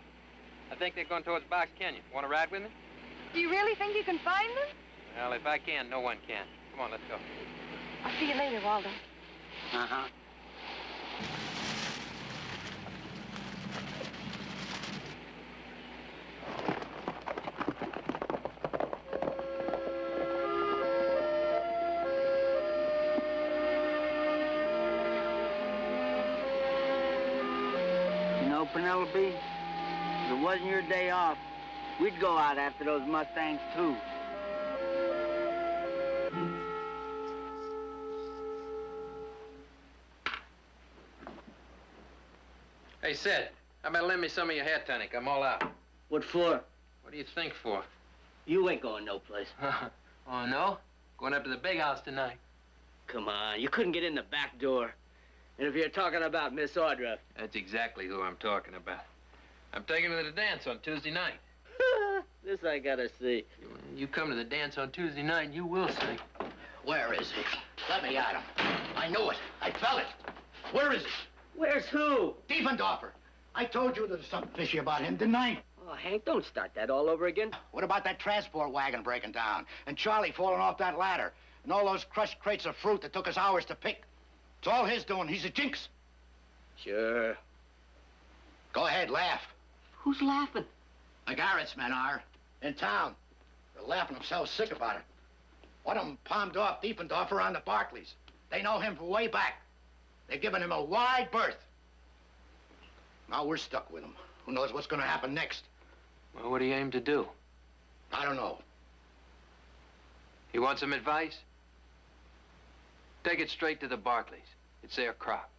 I think they're going towards Box Canyon. Want to ride with me? Do you really think you can find them? Well, if I can, no one can. Come on, let's go. I'll see you later, Waldo. Uh-huh. You know, Penelope, if it wasn't your day off, we'd go out after those Mustangs, too. Hey, Sid, how about lend me some of your hair tonic? I'm all out. What for? What do you think for? You ain't going no place. Oh, no? Going up to the big house tonight. Come on, you couldn't get in the back door. And if you're talking about Miss Audra... That's exactly who I'm talking about. I'm taking her to the dance on Tuesday night. This I gotta see. You come to the dance on Tuesday night, you will see. Where is he? Let me at him. I knew it. I felt it. Where is he? Where's who? Diefendorfer. I told you there was something fishy about him, didn't I? Oh, Hank, don't start that all over again. What about that transport wagon breaking down? And Charlie falling off that ladder? And all those crushed crates of fruit that took us hours to pick? It's all his doing. He's a jinx. Sure. Go ahead, laugh. Who's laughing? The Garrett's men are. In town. They're laughing themselves sick about it. One of them palmed off Diefendorfer on the Barkleys. They know him from way back. They're giving him a wide berth. Now we're stuck with him. Who knows what's going to happen next? Well, what do you aim to do? I don't know. You want some advice? Take it straight to the Barkleys. It's their crop.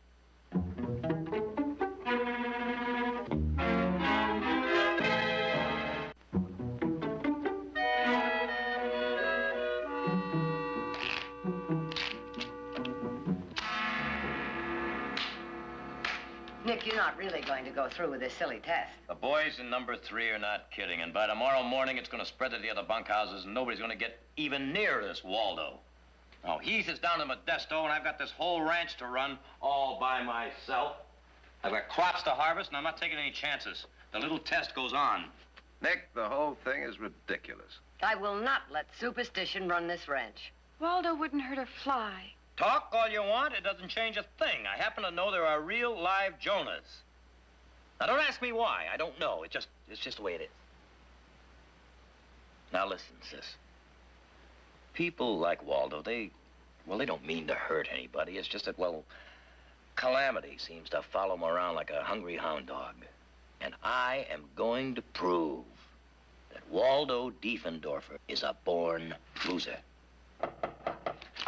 Nick, you're not really going to go through with this silly test. The boys in number 3 are not kidding, and by tomorrow morning it's going to spread to the other bunkhouses, and nobody's going to get even near this Waldo. Now, Heath is down in Modesto, and I've got this whole ranch to run all by myself. I've got crops to harvest, and I'm not taking any chances. The little test goes on. Nick, the whole thing is ridiculous. I will not let superstition run this ranch. Waldo wouldn't hurt a fly. Talk all you want, it doesn't change a thing. I happen to know there are real live Jonahs. Now, don't ask me why. I don't know. It's just the way it is. Now, listen, sis. People like Waldo, they don't mean to hurt anybody. It's just that, well, calamity seems to follow him around like a hungry hound dog. And I am going to prove that Waldo Diefendorfer is a born loser.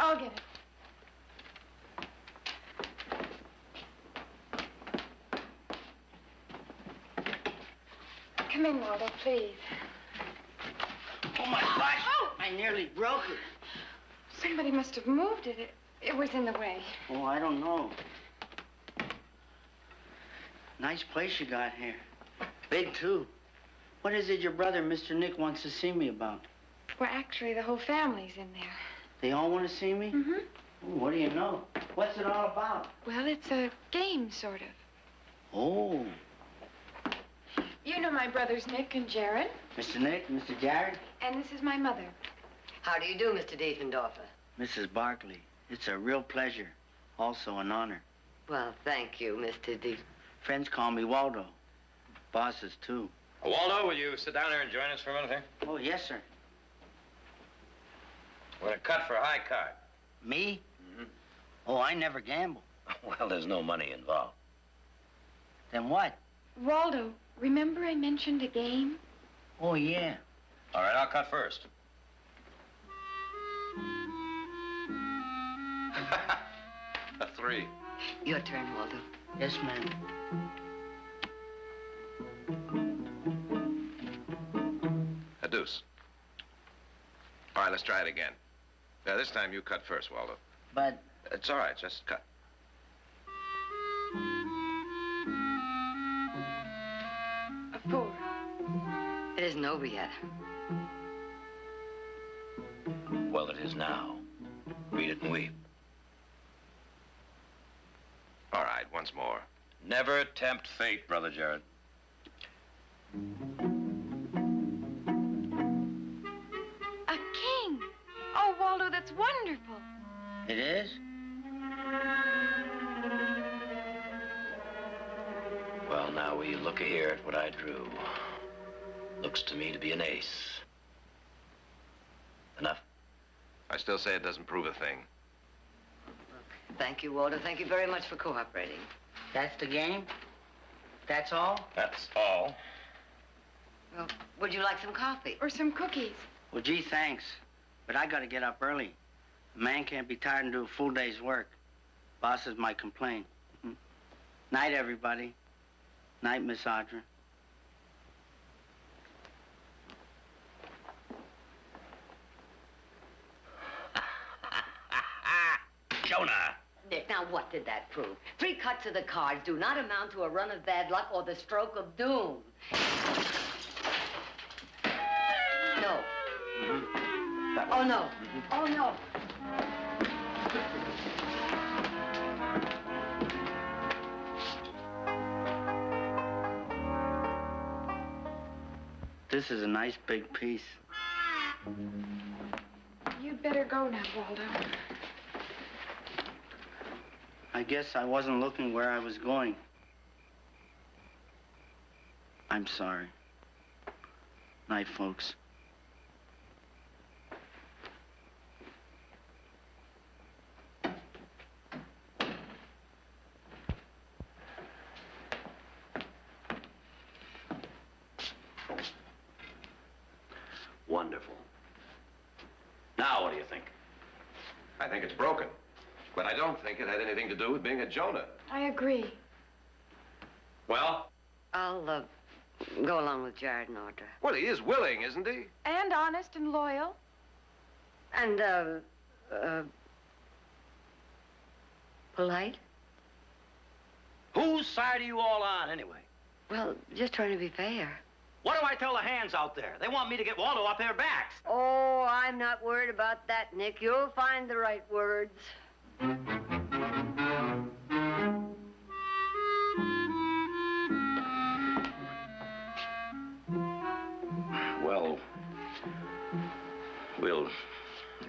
I'll get it. Come in, Waldo, please. Oh, my gosh! Oh! I nearly broke it. Somebody must have moved it. It was in the way. Oh, I don't know. Nice place you got here. Big, too. What is it your brother, Mr. Nick, wants to see me about? Well, actually, the whole family's in there. They all want to see me? Mm-hmm. Oh, what do you know? What's it all about? Well, it's a game, sort of. Oh. You know my brothers, Nick and Jared. Mr. Nick, Mr. Jared? And this is my mother. How do you do, Mr. Diefendorfer? Mrs. Barkley, it's a real pleasure. Also an honor. Well, thank you, Mr. Dief. Friends call me Waldo. Bosses, too. Waldo, will you sit down here and join us for a minute here? Oh, yes, sir. We're going to cut for a high card. Me? Mm-hmm. Oh, I never gamble. Well, there's no money involved. Then what? Waldo, remember I mentioned a game? Oh, yeah. All right, I'll cut first. A 3. Your turn, Waldo. Yes, ma'am. A deuce. All right, let's try it again. Now, this time you cut first, Waldo. But... It's all right, just cut. A 4. It isn't over yet. Well, it is now. Read it and weep. All right, once more. Never tempt fate, Brother Jared. A king! Oh, Waldo, that's wonderful. It is? Well, now, will you look here at what I drew? Looks to me to be an ace. Enough. I still say it doesn't prove a thing. Thank you, Walter. Thank you very much for cooperating. That's the game? That's all? That's all. Well, would you like some coffee? Or some cookies? Well, gee, thanks. But I gotta get up early. A man can't be tired and do a full day's work. Bosses might complain. Night, everybody. Night, Miss Audra. Jonah! Nick, now what did that prove? 3 cuts of the cards do not amount to a run of bad luck or the stroke of doom. No. Oh, no. Oh, no. This is a nice big piece. You'd better go now, Waldo. I guess I wasn't looking where I was going. I'm sorry. Night, folks. Wonderful. Now, what do you think? I think it's broken. But I don't think it had anything to do with being a Jonah. I agree. Well? I'll, go along with Jared and Audra. Well, he is willing, isn't he? And honest and loyal. And, polite? Whose side are you all on, anyway? Well, just trying to be fair. What do I tell the hands out there? They want me to get Waldo off their backs. Oh, I'm not worried about that, Nick. You'll find the right words. Well, we'll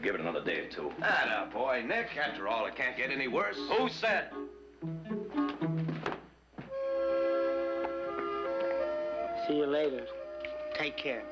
give it another day or two. Ah, now, boy, Nick. After all, it can't get any worse. Who said? See you later. Take care.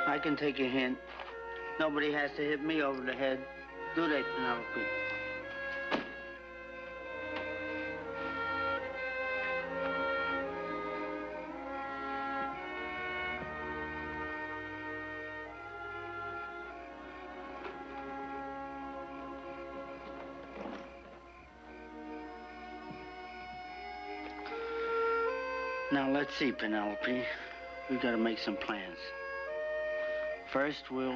I can take a hint. Nobody has to hit me over the head, do they, Penelope? Now, let's see, Penelope. We've got to make some plans. First, we'll...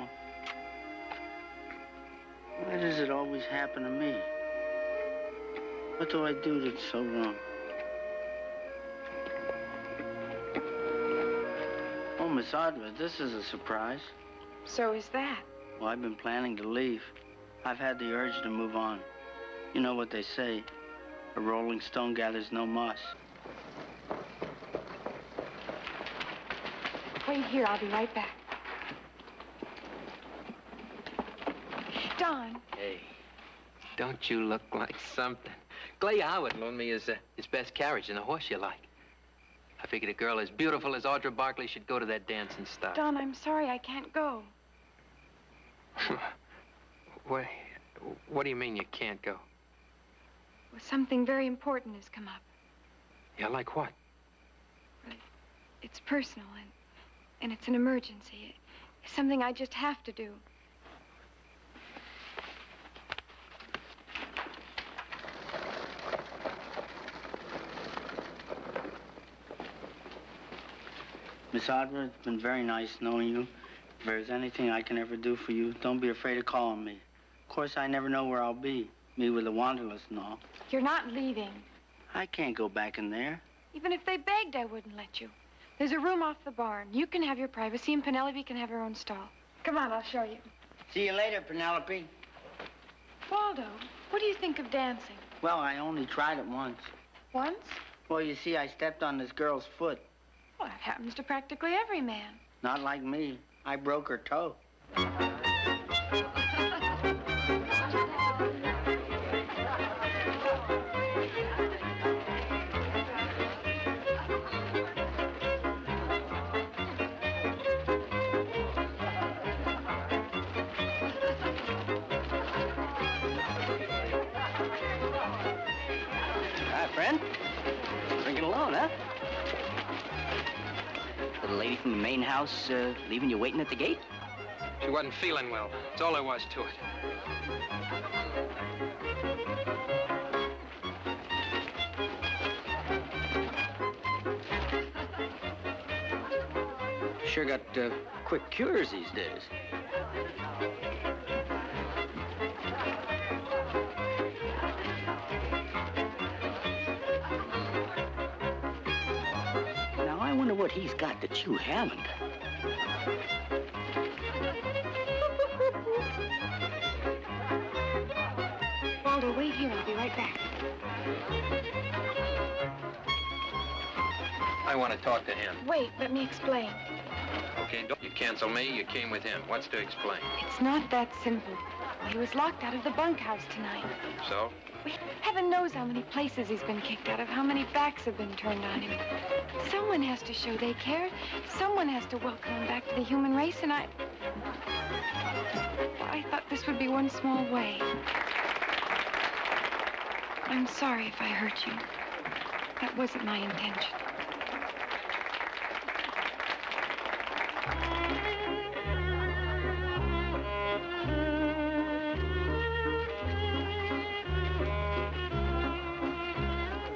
Why does it always happen to me? What do I do that's so wrong? Oh, Miss Audra, this is a surprise. So is that. Well, I've been planning to leave. I've had the urge to move on. You know what they say, a rolling stone gathers no moss. Wait here, I'll be right back. Don. Hey, don't you look like something? Clay Howard loaned me his best carriage and a horse you like. I figured a girl as beautiful as Audra Barkley should go to that dancing stuff. Don, I'm sorry I can't go. What do you mean you can't go? Well, something very important has come up. Yeah, like what? It's personal and it's an emergency. It's something I just have to do. Miss Audra, it's been very nice knowing you. If there's anything I can ever do for you, don't be afraid of calling me. Of course, I never know where I'll be. Me with the wanderlust and all. You're not leaving. I can't go back in there. Even if they begged, I wouldn't let you. There's a room off the barn. You can have your privacy, and Penelope can have her own stall. Come on, I'll show you. See you later, Penelope. Waldo, what do you think of dancing? Well, I only tried it once. Once? Well, you see, I stepped on this girl's foot. Well, that happens to practically every man. Not like me. I broke her toe. Hi, friend. Drinking alone, huh? The lady from the main house leaving you waiting at the gate? She wasn't feeling well. That's all there was to it. Sure got quick cures these days. Now, I wonder what he's got that you haven't. Waldo, wait here. I'll be right back. I want to talk to him. Wait, let me explain. Okay, don't you cancel me. You came with him. What's to explain? It's not that simple. He was locked out of the bunkhouse tonight. So? Heaven knows how many places he's been kicked out of, how many backs have been turned on him. Someone has to show they care. Someone has to welcome him back to the human race, and I thought this would be one small way. I'm sorry if I hurt you. That wasn't my intention.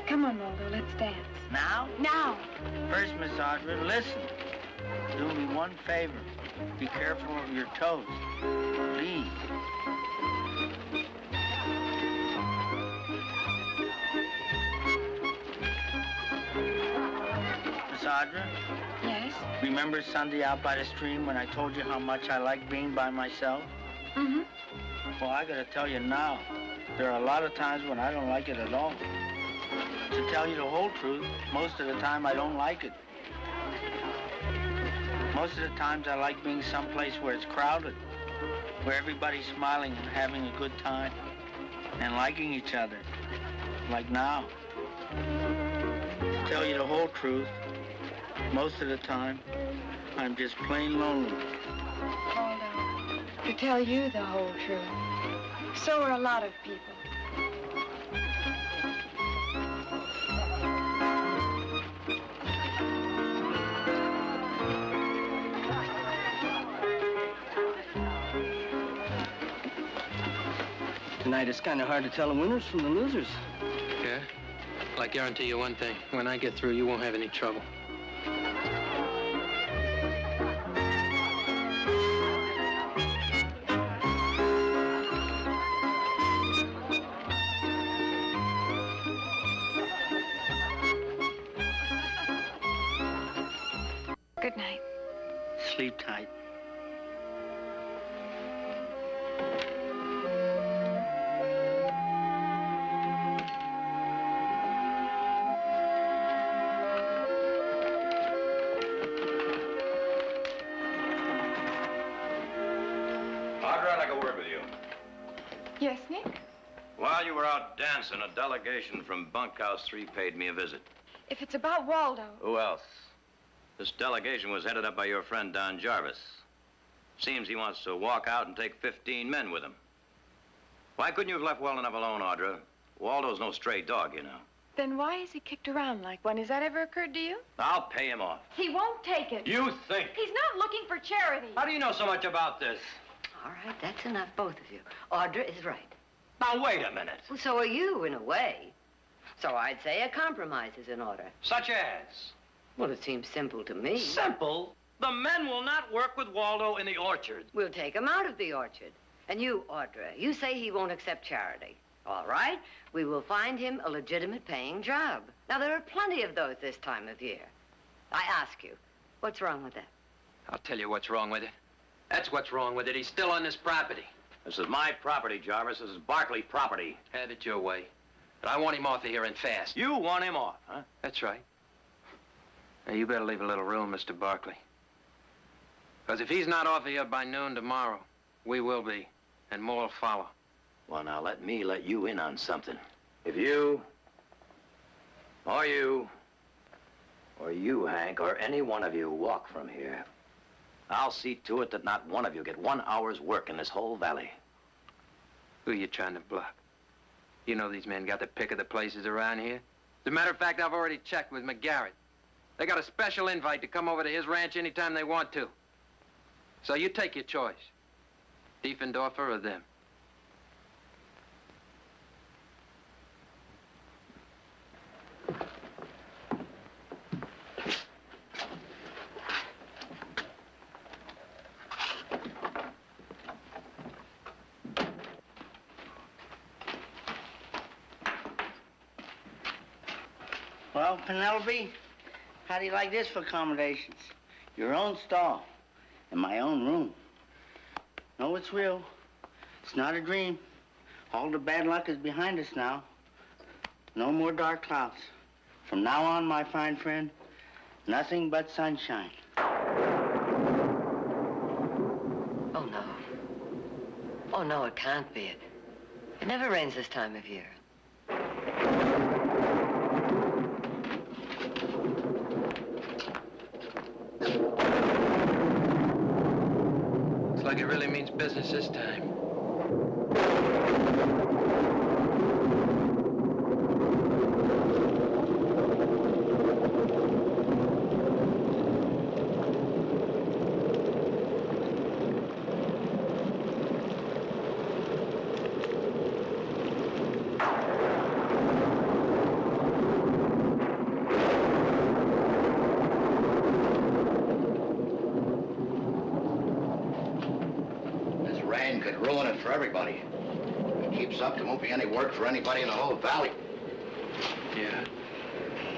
Come on, Waldo, let's dance. Now? Now. First, Miss Audra, listen. Do me one favor. Be careful of your toes. Please. Miss Audra? Yes? Remember Sunday out by the stream when I told you how much I like being by myself? Mm-hmm. Well, I gotta tell you now, there are a lot of times when I don't like it at all. To tell you the whole truth, most of the time I don't like it. Most of the times I like being someplace where it's crowded, where everybody's smiling and having a good time and liking each other, like now. To tell you the whole truth, most of the time, I'm just plain lonely. Waldo, to tell you the whole truth, so are a lot of people. Tonight, it's kind of hard to tell the winners from the losers. Yeah? Well, I guarantee you one thing. When I get through, you won't have any trouble. Good night. Sleep tight. Audra, I'd like a word with you. Yes, Nick? While you were out dancing, a delegation from Bunkhouse 3 paid me a visit. If it's about Waldo. Who else? This delegation was headed up by your friend Don Jarvis. Seems he wants to walk out and take 15 men with him. Why couldn't you have left well enough alone, Audra? Waldo's no stray dog, you know. Then why is he kicked around like one? Has that ever occurred to you? I'll pay him off. He won't take it. You think? He's not looking for charity. How do you know so much about this? All right, that's enough, both of you. Audra is right. Now, wait a minute. Well, so are you, in a way. So I'd say a compromise is in order. Such as? Well, it seems simple to me. Simple? The men will not work with Waldo in the orchard. We'll take him out of the orchard. And you, Audra, you say he won't accept charity. All right, we will find him a legitimate paying job. Now, there are plenty of those this time of year. I ask you, what's wrong with that? I'll tell you what's wrong with it. That's what's wrong with it. He's still on this property. This is my property, Jarvis. This is Barkley property. Have it your way. But I want him off of here and fast. You want him off, huh? That's right. Now, you better leave a little room, Mr. Barkley. Because if he's not off of here by noon tomorrow, we will be, and more will follow. Well, now, let me let you in on something. If you, or you, Hank, or any one of you walk from here, I'll see to it that not one of you get 1 hour's work in this whole valley. Who are you trying to bluff? You know these men got the pick of the places around here. As a matter of fact, I've already checked with McGarrett. They got a special invite to come over to his ranch anytime they want to. So you take your choice. Diefendorfer or them. Well, Penelope, how do you like this for accommodations? Your own stall and my own room. No, it's real. It's not a dream. All the bad luck is behind us now. No more dark clouds. From now on, my fine friend, nothing but sunshine. Oh, no. Oh, no, it can't be it. It never rains this time of year. Looks like it really means business this time. Could ruin it for everybody. If it keeps up, there won't be any work for anybody in the whole valley. Yeah.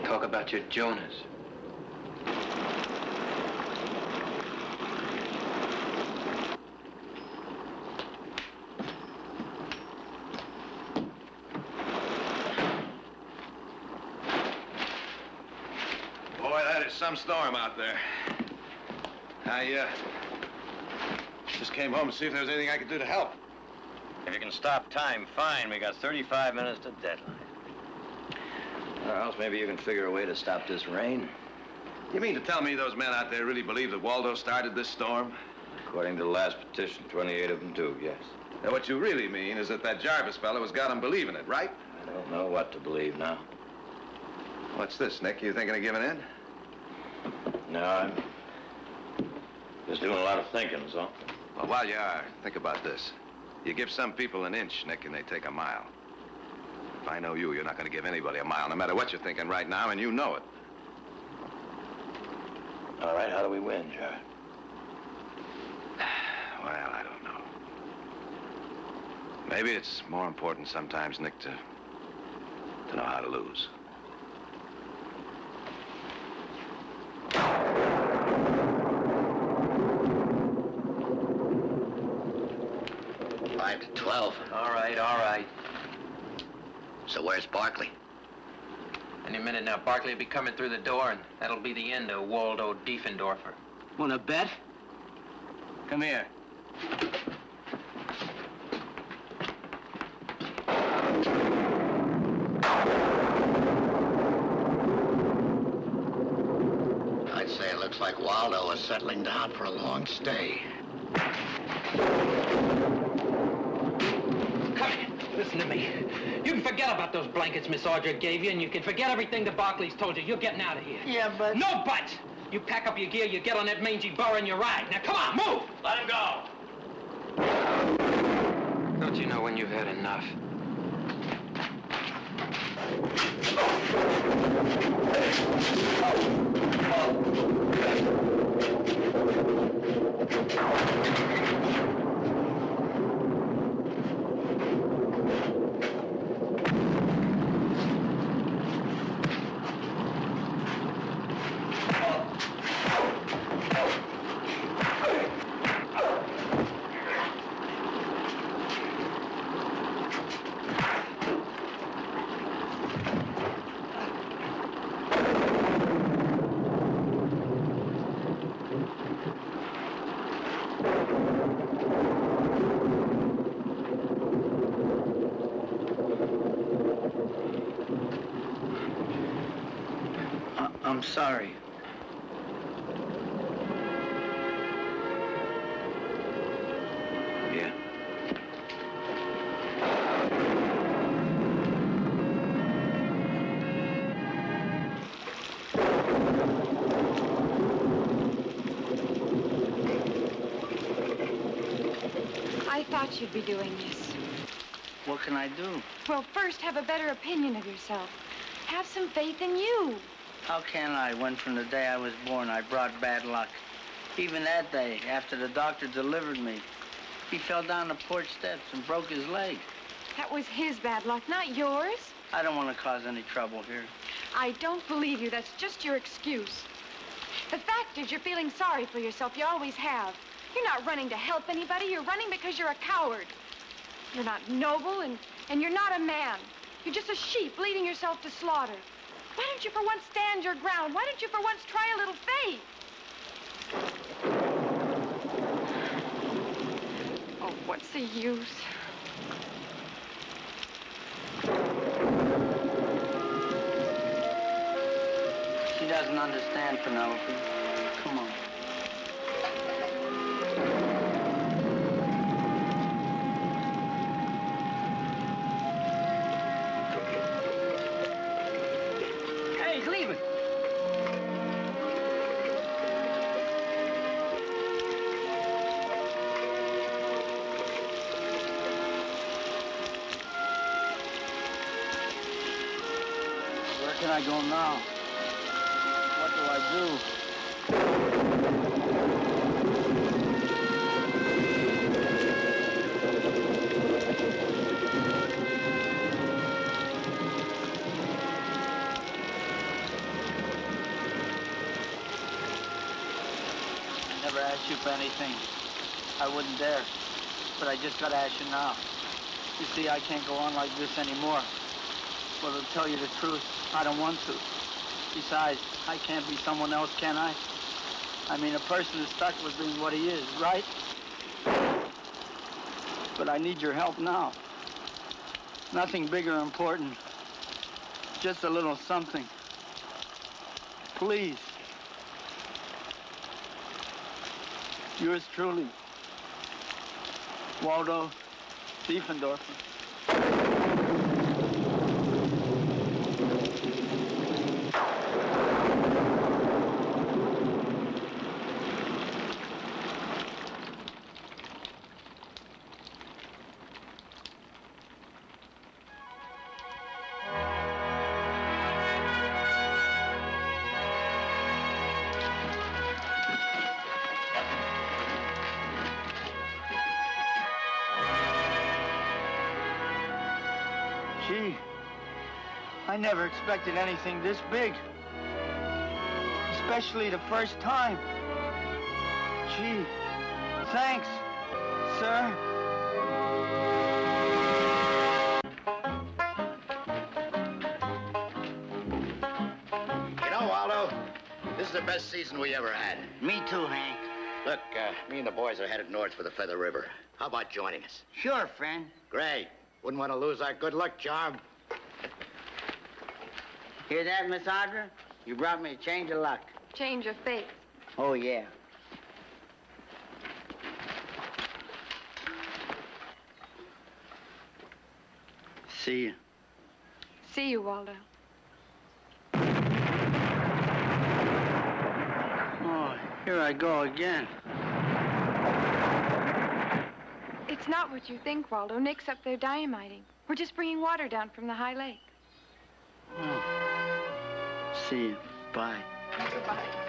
Talk about your Jonahs. Boy, that is some storm out there. I just came home to see if there was anything I could do to help. If you can stop time, fine. We got 35 minutes to deadline. Or else maybe you can figure a way to stop this rain. You mean to tell me those men out there really believe that Waldo started this storm? According to the last petition, 28 of them do, yes. Now, what you really mean is that Jarvis fellow has got them believing it, right? I don't know what to believe now. What's this, Nick? You thinking of giving in? No, I'm just doing a lot of thinking, so. Well, while you are, think about this. You give some people an inch, Nick, and they take a mile. If I know you, you're not going to give anybody a mile, no matter what you're thinking right now, and you know it. All right, how do we win, Jared? Well, I don't know. Maybe it's more important sometimes, Nick, to know how to lose. Five to 12. All right. So where's Barkley? Any minute now, Barkley will be coming through the door, and that'll be the end of Waldo Diefendorfer. Want to bet? Come here. I'd say it looks like Waldo is settling down for a long stay. Come here. Listen to me. You can forget about those blankets Miss Audra gave you, and you can forget everything the Barkleys told you. You're getting out of here. Yeah, but... No buts! You pack up your gear, you get on that mangy burr, and you ride. Now, come on, move! Let him go! Don't you know when you've had enough? Hey! I'm sorry. Yeah? I thought you'd be doing this. What can I do? Well, first, have a better opinion of yourself. Have some faith in you. How can I, when from the day I was born I brought bad luck? Even that day, after the doctor delivered me, he fell down the porch steps and broke his leg. That was his bad luck, not yours. I don't want to cause any trouble here. I don't believe you. That's just your excuse. The fact is, you're feeling sorry for yourself. You always have. You're not running to help anybody. You're running because you're a coward. You're not noble, and you're not a man. You're just a sheep leading yourself to slaughter. Why don't you for once stand your ground? Why don't you for once try a little faith? Oh, what's the use? She doesn't understand, Penelope. Come on. Hey, he's leaving. Where can I go now? What do I do? I never asked you for anything. I wouldn't dare. But I just gotta ask you now. You see, I can't go on like this anymore. Well, to tell you the truth, I don't want to. Besides, I can't be someone else, can I? I mean, a person is stuck with being what he is, right? But I need your help now. Nothing big or important. Just a little something. Please. Yours truly, Waldo Diefendorfer. Gee, I never expected anything this big. Especially the first time. Gee, thanks, sir. You know, Waldo, this is the best season we ever had. Me too, Hank. Look, me and the boys are headed north for the Feather River. How about joining us? Sure, friend. Great. Wouldn't want to lose our good luck charm. Hear that, Miss Audra? You brought me a change of luck. Change of faith. Oh, yeah. See you. See you, Waldo. Oh, here I go again. It's not what you think, Waldo. Nick's up there dynamiting. We're just bringing water down from the high lake. Oh. See you. Bye. Goodbye.